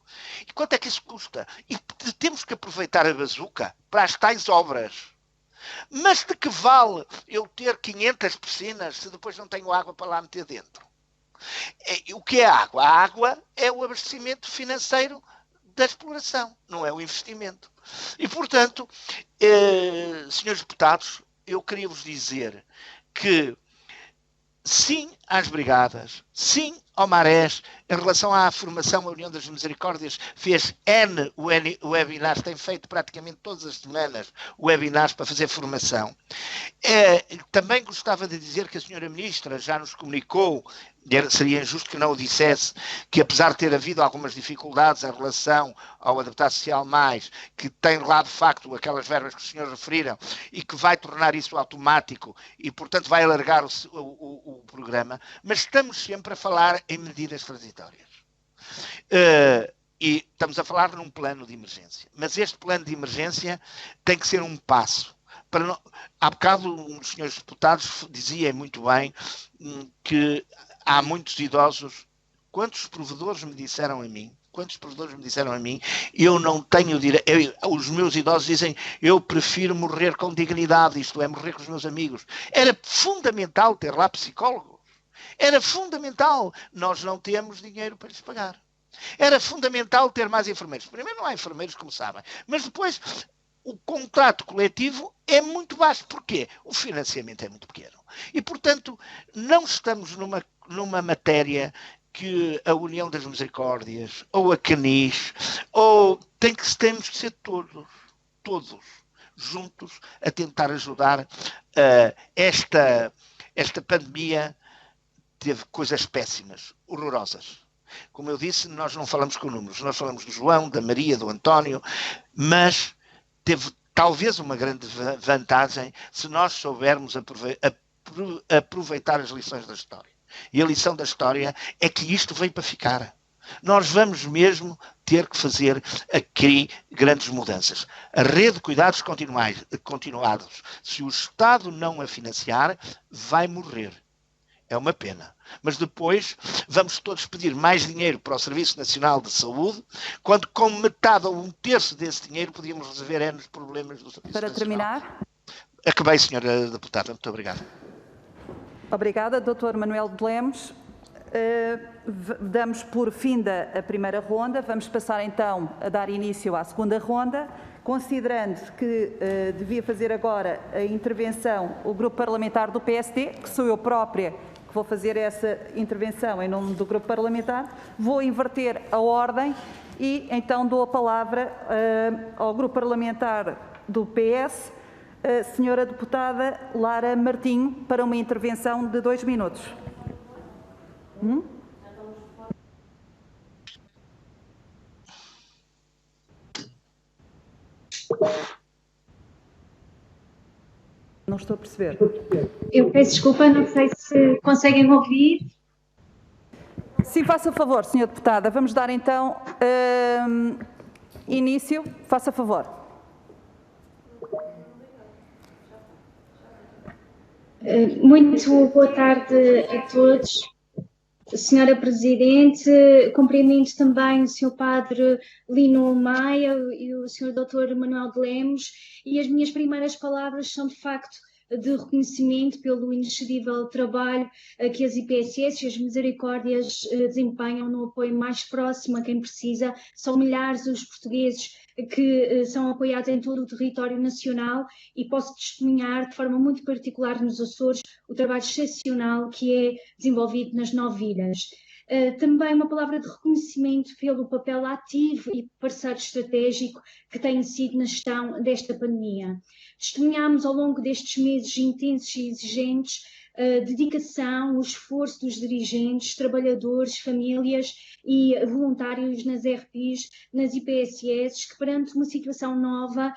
E quanto é que isso custa? E temos que aproveitar a bazuca para as tais obras. Mas de que vale eu ter 500 piscinas se depois não tenho água para lá meter dentro? O que é a água? A água é o abastecimento financeiro da exploração, não é o investimento. E, portanto, senhores deputados, eu queria vos dizer que sim às brigadas, sim ao Marés, em relação à formação, a União das Misericórdias fez N webinars, tem feito praticamente todas as semanas webinars para fazer formação. Também gostava de dizer que a senhora Ministra já nos comunicou, seria injusto que não o dissesse, que apesar de ter havido algumas dificuldades em relação ao Adaptar Social Mais, que tem lá de facto aquelas verbas que os senhores referiram e que vai tornar isso automático e portanto vai alargar o programa, mas estamos sempre a falar em medidas transitórias. E estamos a falar num plano de emergência, mas este plano de emergência tem que ser um passo. Há bocado um dos senhores deputados dizia muito bem que há muitos idosos. Quantos provedores me disseram a mim? Eu não tenho direito. Os meus idosos dizem, eu prefiro morrer com dignidade, isto é, morrer com os meus amigos. Era fundamental ter lá psicólogos. Era fundamental. Nós não temos dinheiro para lhes pagar. Era fundamental ter mais enfermeiros. Primeiro não há enfermeiros, como sabem. Mas depois o contrato coletivo é muito baixo. Porquê? O financiamento é muito pequeno. E, portanto, não estamos numa matéria que a União das Misericórdias, ou a CANIS, ou temos que ser todos juntos a tentar ajudar. Esta pandemia teve coisas péssimas, horrorosas. Como eu disse, nós não falamos com números, nós falamos do João, da Maria, do António, mas teve talvez uma grande vantagem se nós soubermos aproveitar as lições da história. E a lição da história é que isto veio para ficar. Nós vamos mesmo ter que fazer aqui grandes mudanças. A rede de cuidados continuados, se o Estado não a financiar, vai morrer. É uma pena. Mas depois vamos todos pedir mais dinheiro para o Serviço Nacional de Saúde, quando com metade ou um terço desse dinheiro podíamos resolver N problemas do Serviço Nacional. Para terminar. Acabei, senhora deputada. Muito obrigado. Obrigada, Dr. Manuel de Lemos. Damos por finda a primeira ronda. Vamos passar então a dar início à segunda ronda, considerando que devia fazer agora a intervenção o Grupo Parlamentar do PSD, que sou eu própria que vou fazer essa intervenção em nome do Grupo Parlamentar. Vou inverter a ordem e então dou a palavra ao Grupo Parlamentar do PS, a senhora deputada Lara Martinho, para uma intervenção de 2 minutos. Não estou a perceber. Eu peço desculpa, não sei se conseguem ouvir. Sim, faça favor, senhora deputada. Vamos dar então início. Faça favor. Muito boa tarde a todos. Senhora Presidente, cumprimento também o Sr. Padre Lino Maia e o Sr. Dr. Manuel de Lemos, e as minhas primeiras palavras são de facto de reconhecimento pelo inexcedível trabalho que as IPSS e as Misericórdias desempenham no apoio mais próximo a quem precisa. São milhares os portugueses que são apoiados em todo o território nacional, e posso testemunhar de forma muito particular nos Açores o trabalho excepcional que é desenvolvido nas 9 ilhas. Também uma palavra de reconhecimento pelo papel ativo e parceiro estratégico que tem sido na gestão desta pandemia. Testemunhámos ao longo destes meses intensos e exigentes a dedicação, o esforço dos dirigentes, trabalhadores, famílias e voluntários nas RPs, nas IPSS, que perante uma situação nova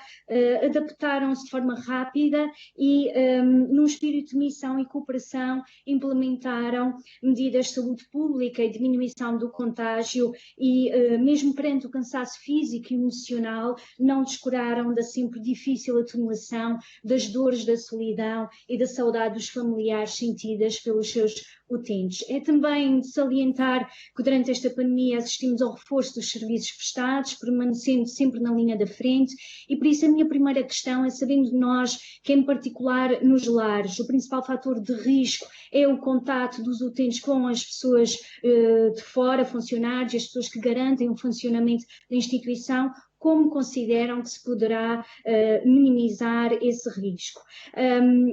adaptaram-se de forma rápida e num espírito de missão e cooperação implementaram medidas de saúde pública e diminuição do contágio e mesmo perante o cansaço físico e emocional não descuraram da sempre difícil atenuação das dores da solidão e da saudade dos familiares sentidas pelos seus utentes. É também de salientar que durante esta pandemia assistimos ao reforço dos serviços prestados, permanecendo sempre na linha da frente, e por isso a minha primeira questão é, sabendo nós que em particular nos lares o principal fator de risco é o contato dos utentes com as pessoas de fora, funcionários, as pessoas que garantem o funcionamento da instituição, como consideram que se poderá minimizar esse risco.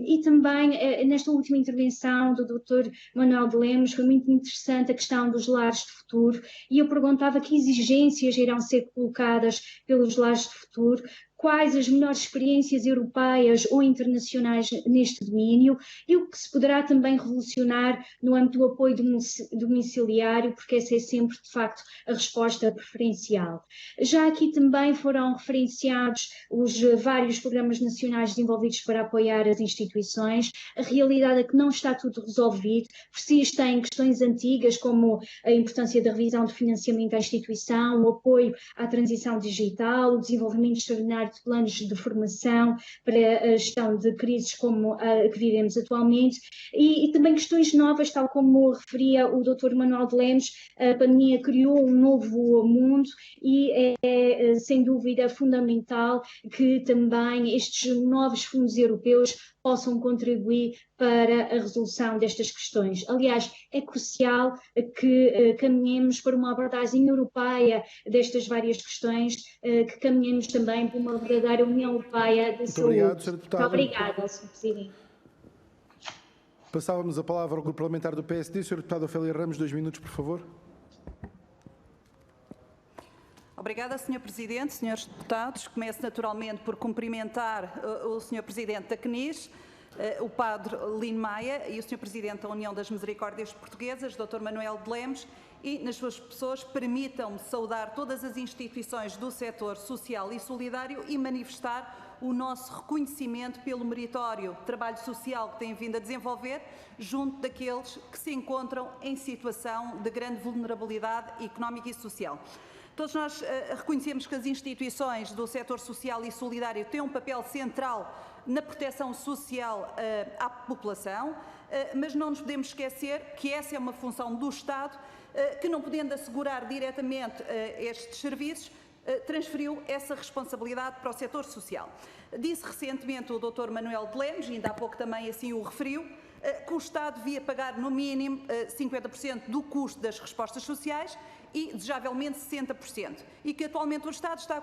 E também, nesta última intervenção do Dr. Manuel de Lemos, foi muito interessante a questão dos lares de futuro, e eu perguntava que exigências irão ser colocadas pelos lares de futuro, quais as melhores experiências europeias ou internacionais neste domínio e o que se poderá também revolucionar no âmbito do apoio domiciliário, porque essa é sempre, de facto, a resposta preferencial. Já aqui também foram referenciados os vários programas nacionais desenvolvidos para apoiar as instituições. A realidade é que não está tudo resolvido, persistem questões antigas como a importância da revisão de financiamento à instituição, o apoio à transição digital, o desenvolvimento extraordinário de planos de formação para a gestão de crises como a que vivemos atualmente e também questões novas, tal como referia o Dr. Manuel de Lemos, a pandemia criou um novo mundo e é sem dúvida fundamental que também estes novos fundos europeus possam contribuir para a resolução destas questões. Aliás, é crucial que caminhemos para uma abordagem europeia destas várias questões, que caminhemos também para uma verdadeira União Europeia de saúde. Obrigado, Sr. Deputado. Muito obrigada, Sr. Presidente. Passávamos a palavra ao Grupo Parlamentar do PSD. Sr. Deputado Ofélia Ramos, 2 minutos, por favor. Obrigada, Sr. Presidente, Srs. Deputados. Começo naturalmente por cumprimentar o Sr. Presidente da CNIS, o Padre Lino Maia e o Sr. Presidente da União das Misericórdias Portuguesas, Dr. Manuel de Lemos, e nas suas pessoas permitam-me saudar todas as instituições do setor social e solidário e manifestar o nosso reconhecimento pelo meritório trabalho social que têm vindo a desenvolver junto daqueles que se encontram em situação de grande vulnerabilidade económica e social. Todos nós reconhecemos que as instituições do setor social e solidário têm um papel central na proteção social à população, mas não nos podemos esquecer que essa é uma função do Estado que, não podendo assegurar diretamente estes serviços, transferiu essa responsabilidade para o setor social. Disse recentemente o Dr. Manuel de Lemos, ainda há pouco também assim o referiu, que o Estado devia pagar no mínimo 50% do custo das respostas sociais e, desejavelmente, 60%. E que atualmente o Estado está a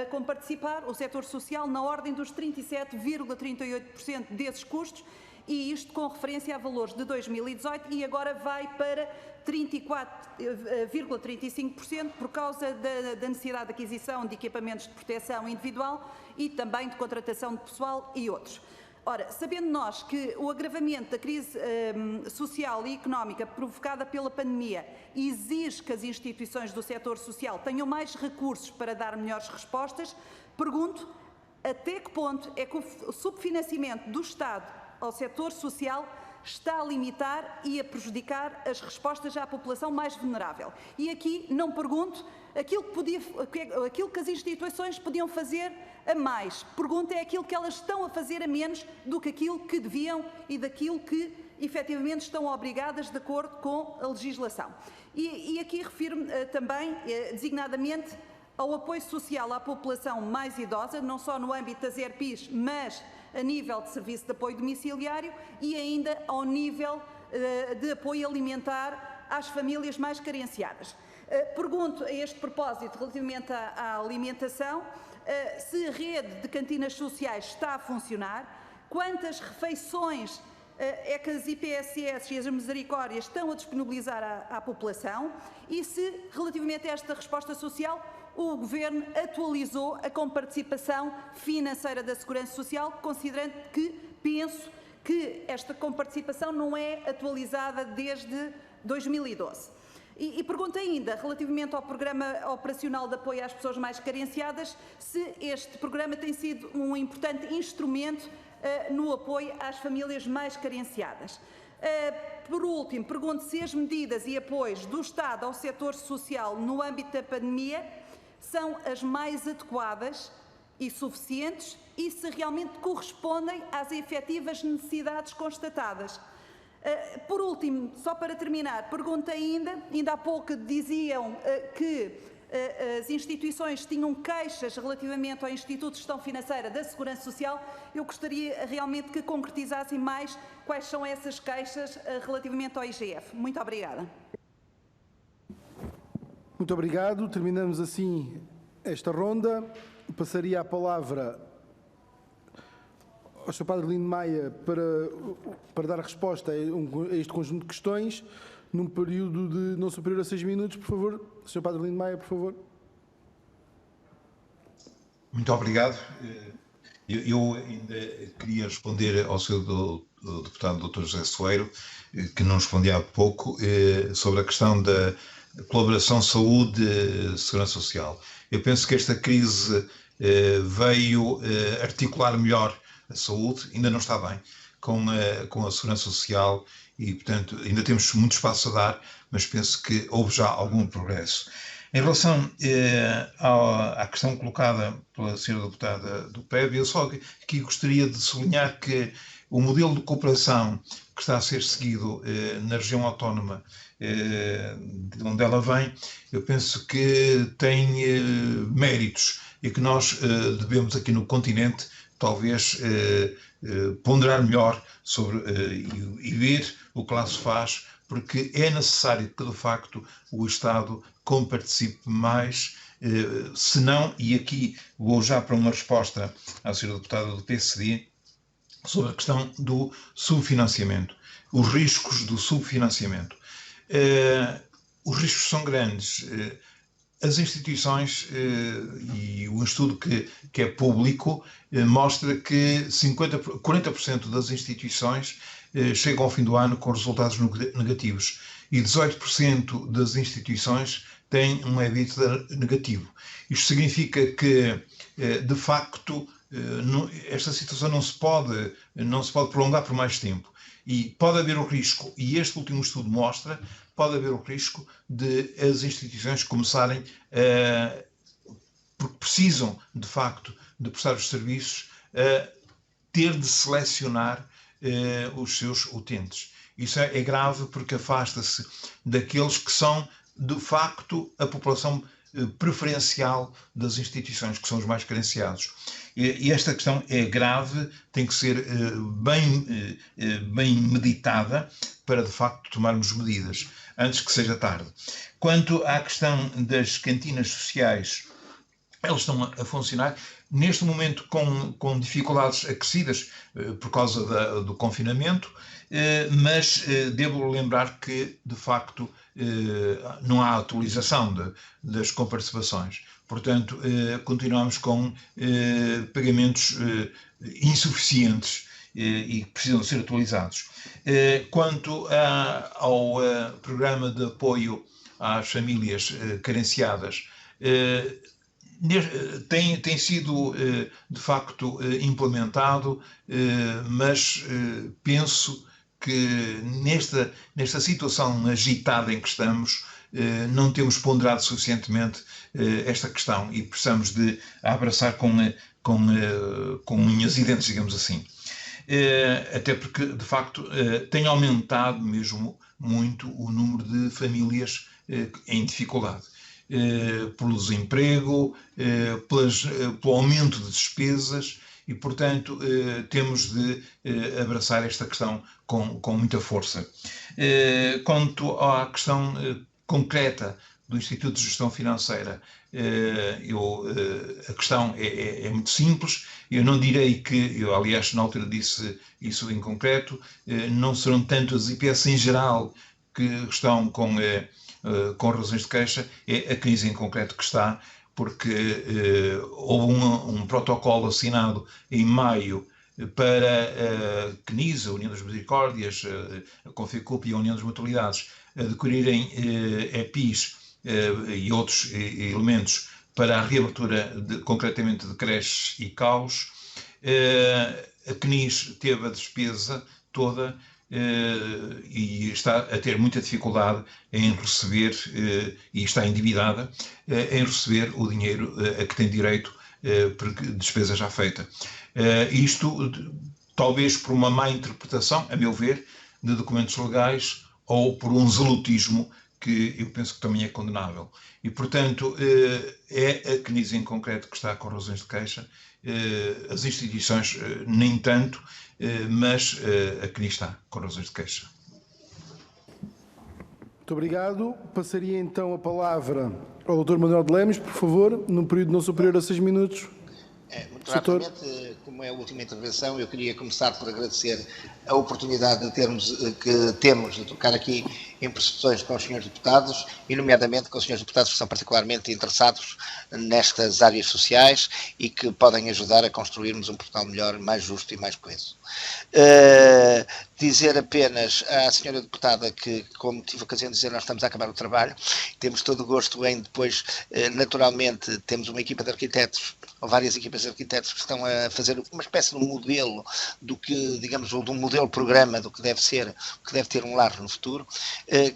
comparticipar, o setor social, na ordem dos 37,38% desses custos, e isto com referência a valores de 2018 e agora vai para 34,35% por causa da necessidade de aquisição de equipamentos de proteção individual e também de contratação de pessoal e outros. Ora, sabendo nós que o agravamento da crise social e económica provocada pela pandemia exige que as instituições do setor social tenham mais recursos para dar melhores respostas, pergunto até que ponto é que o subfinanciamento do Estado ao setor social está a limitar e a prejudicar as respostas à população mais vulnerável. E aqui não pergunto aquilo que as instituições podiam fazer a mais. Pergunto é aquilo que elas estão a fazer a menos do que aquilo que deviam e daquilo que efetivamente estão obrigadas de acordo com a legislação. E aqui refiro-me também, designadamente, ao apoio social à população mais idosa, não só no âmbito das ERPIs, mas a nível de serviço de apoio domiciliário e ainda ao nível de apoio alimentar às famílias mais carenciadas. Pergunto a este propósito, relativamente à alimentação, se a rede de cantinas sociais está a funcionar, quantas refeições é que as IPSS e as Misericórdias estão a disponibilizar à população e se, relativamente a esta resposta social, o Governo atualizou a comparticipação financeira da Segurança Social, considerando que penso que esta comparticipação não é atualizada desde 2012. E pergunto ainda, relativamente ao Programa Operacional de Apoio às Pessoas Mais Carenciadas, se este programa tem sido um importante instrumento no apoio às famílias mais carenciadas. Por último, pergunto se as medidas e apoios do Estado ao setor social no âmbito da pandemia são as mais adequadas e suficientes e se realmente correspondem às efetivas necessidades constatadas. Por último, só para terminar, pergunto ainda há pouco diziam que as instituições tinham queixas relativamente ao Instituto de Gestão Financeira da Segurança Social. Eu gostaria realmente que concretizassem mais quais são essas queixas relativamente ao IGF. Muito obrigada. Muito obrigado. Terminamos assim esta ronda. Passaria a palavra ao Sr. Padre Lino Maia para dar resposta a este conjunto de questões, num período de não superior a 6 minutos, por favor. Sr. Padre Lino Maia, por favor. Muito obrigado. Eu ainda queria responder ao seu deputado Dr. José Soeiro, que não respondi há pouco, sobre a questão da colaboração saúde-segurança social. Eu penso que esta crise veio articular melhor a saúde, ainda não está bem, com a segurança social e, portanto, ainda temos muito espaço a dar, mas penso que houve já algum progresso. Em relação à questão colocada pela senhora deputada do PEB, eu só aqui gostaria de sublinhar que o modelo de cooperação que está a ser seguido na região autónoma de onde ela vem, eu penso que tem méritos e que nós devemos aqui no continente talvez ponderar melhor sobre e ver o que lá se faz, porque é necessário que de facto o Estado comparticipe mais, se não, e aqui vou já para uma resposta à senhora deputada do PSD, sobre a questão do subfinanciamento, os riscos do subfinanciamento. Os riscos são grandes. As instituições, e o estudo que é público, mostra que 40% das instituições chegam ao fim do ano com resultados negativos e 18% das instituições têm um EBITDA negativo. Isto significa que, de facto, esta situação não se pode prolongar por mais tempo. E pode haver o risco, e este último estudo mostra, pode haver o risco de as instituições começarem porque precisam, de facto, de prestar os serviços, ter de selecionar os seus utentes. Isso é grave porque afasta-se daqueles que são, de facto, a população preferencial das instituições, que são os mais carenciados. E esta questão é grave, tem que ser bem meditada para, de facto, tomarmos medidas, antes que seja tarde. Quanto à questão das cantinas sociais, elas estão a funcionar, neste momento com dificuldades acrescidas por causa do confinamento, mas devo lembrar que, de facto, não há atualização das comparticipações. Portanto, continuamos com pagamentos insuficientes e que precisam ser atualizados. Quanto ao programa de apoio às famílias carenciadas, tem sido, de facto, implementado, mas penso que nesta situação agitada em que estamos, não temos ponderado suficientemente esta questão e precisamos de abraçar com unhas e dentes, digamos assim. Até porque, de facto, tem aumentado mesmo muito o número de famílias em dificuldade. Pelo desemprego, pelo aumento de despesas e, portanto, temos de abraçar esta questão com muita força. Quanto à questão concreta do Instituto de Gestão Financeira, a questão é muito simples. Eu não direi que, eu aliás na altura disse isso em concreto, não serão tanto as IPS em geral que estão com razões de queixa, é a crise em concreto que está, porque houve um protocolo assinado em maio para a CNIS, a União das Misericórdias, a Confecup e a União das Mutualidades adquirirem EPIs e outros elementos para a reabertura, concretamente, de creches e CAUs. A CNIS teve a despesa toda e está a ter muita dificuldade em receber, e está endividada, em receber o dinheiro a que tem direito por despesa já feita. Isto talvez por uma má interpretação, a meu ver, de documentos legais ou por um zelotismo que eu penso que também é condenável. E, portanto, é a CNIS em concreto que está com razões de queixa, as instituições nem tanto, mas a CNIS está com razões de queixa. Muito obrigado. Passaria então a palavra ao Dr. Manuel de Lemos, por favor, num período não superior a 6 minutos. Muito rapidamente, como é a última intervenção, eu queria começar por agradecer a oportunidade que temos de trocar aqui em percepções com os senhores deputados, e nomeadamente com os senhores deputados que são particularmente interessados nestas áreas sociais e que podem ajudar a construirmos um Portugal melhor, mais justo e mais coeso. Dizer apenas à senhora deputada que, como tive a ocasião de dizer, nós estamos a acabar o trabalho, temos todo o gosto em depois, naturalmente, temos uma equipa de arquitetos, ou várias equipas de arquitetos que estão a fazer uma espécie de um modelo do que, digamos, ou de um modelo-programa do que deve ser, que deve ter um lar no futuro.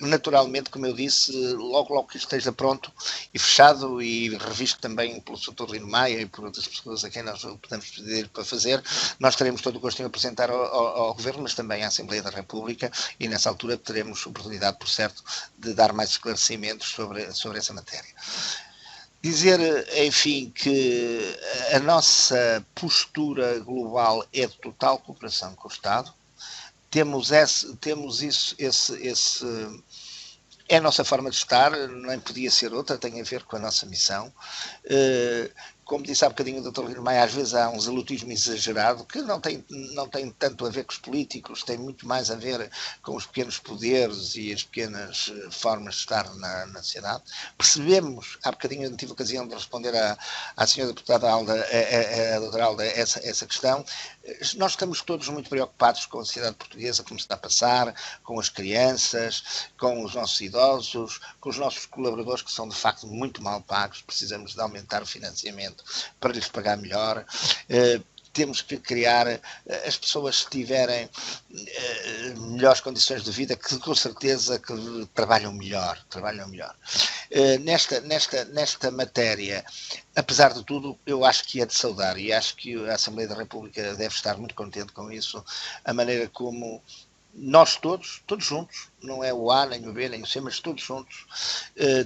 Naturalmente, como eu disse, logo que esteja pronto e fechado e revisto também pelo Dr. Lino Maia e por outras pessoas a quem nós podemos pedir para fazer, nós teremos todo o gosto em apresentar ao Governo, mas também à Assembleia da República, e nessa altura teremos oportunidade, por certo, de dar mais esclarecimentos sobre essa matéria. Dizer, enfim, que a nossa postura global é de total cooperação com o Estado. Temos isso, é a nossa forma de estar, nem podia ser outra, tem a ver com a nossa missão. Como disse há bocadinho o Dr. Lino Maia, às vezes há um zelotismo exagerado que não tem tanto a ver com os políticos, tem muito mais a ver com os pequenos poderes e as pequenas formas de estar na sociedade. Percebemos, há bocadinho eu tive a ocasião de responder à senhora deputada Alda, a doutora Alda, essa questão. Nós estamos todos muito preocupados com a sociedade portuguesa, como se está a passar, com as crianças, com os nossos idosos, com os nossos colaboradores que são de facto muito mal pagos, precisamos de aumentar o financiamento para lhes pagar melhor. Temos que criar, as pessoas que tiverem melhores condições de vida, que com certeza que trabalham melhor. Nesta matéria, apesar de tudo, eu acho que é de saudar, e acho que a Assembleia da República deve estar muito contente com isso, a maneira como nós todos juntos, não é o A, nem o B, nem o C, mas todos juntos,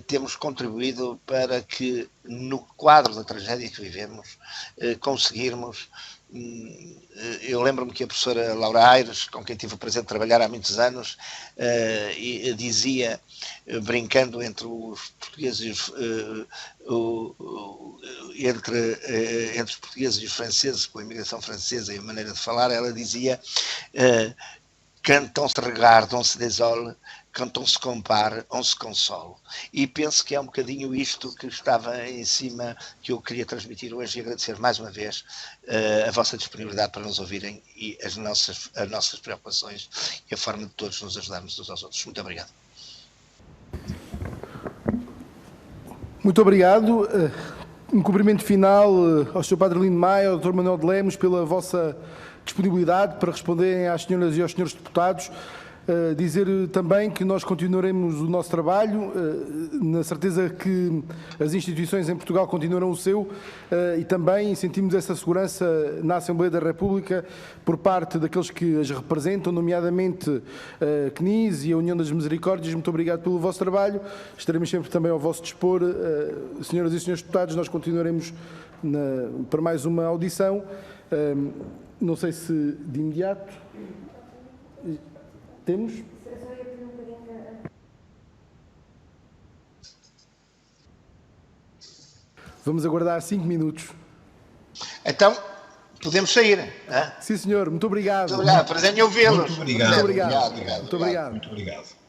temos contribuído para que, no quadro da tragédia que vivemos, conseguirmos. Eu lembro-me que a professora Laura Aires, com quem tive o prazer de trabalhar há muitos anos, dizia, brincando entre os portugueses entre os portugueses e os franceses, com a imigração francesa e a maneira de falar, ela dizia: quand on se regarde, on se désole, quand on se compare, on se console. E penso que é um bocadinho isto que estava em cima, que eu queria transmitir hoje, e agradecer mais uma vez a vossa disponibilidade para nos ouvirem e as nossas preocupações e a forma de todos nos ajudarmos uns aos outros. Muito obrigado. Muito obrigado. Um cumprimento final ao Sr. Padre Lino Maia, ao Dr. Manuel de Lemos, pela vossa disponibilidade para responderem às senhoras e aos senhores deputados. Dizer também que nós continuaremos o nosso trabalho, na certeza que as instituições em Portugal continuarão o seu, e também sentimos essa segurança na Assembleia da República por parte daqueles que as representam, nomeadamente a CNIS e a União das Misericórdias. Muito obrigado pelo vosso trabalho. Estaremos sempre também ao vosso dispor. Senhoras e senhores deputados, nós continuaremos para mais uma audição. Não sei se de imediato temos. Vamos aguardar 5 minutos. Então, podemos sair. Sim, senhor. Muito obrigado. Muito obrigado. Prazer em ouvi-los. Muito obrigado. Muito obrigado. Muito obrigado. Muito obrigado. Muito obrigado.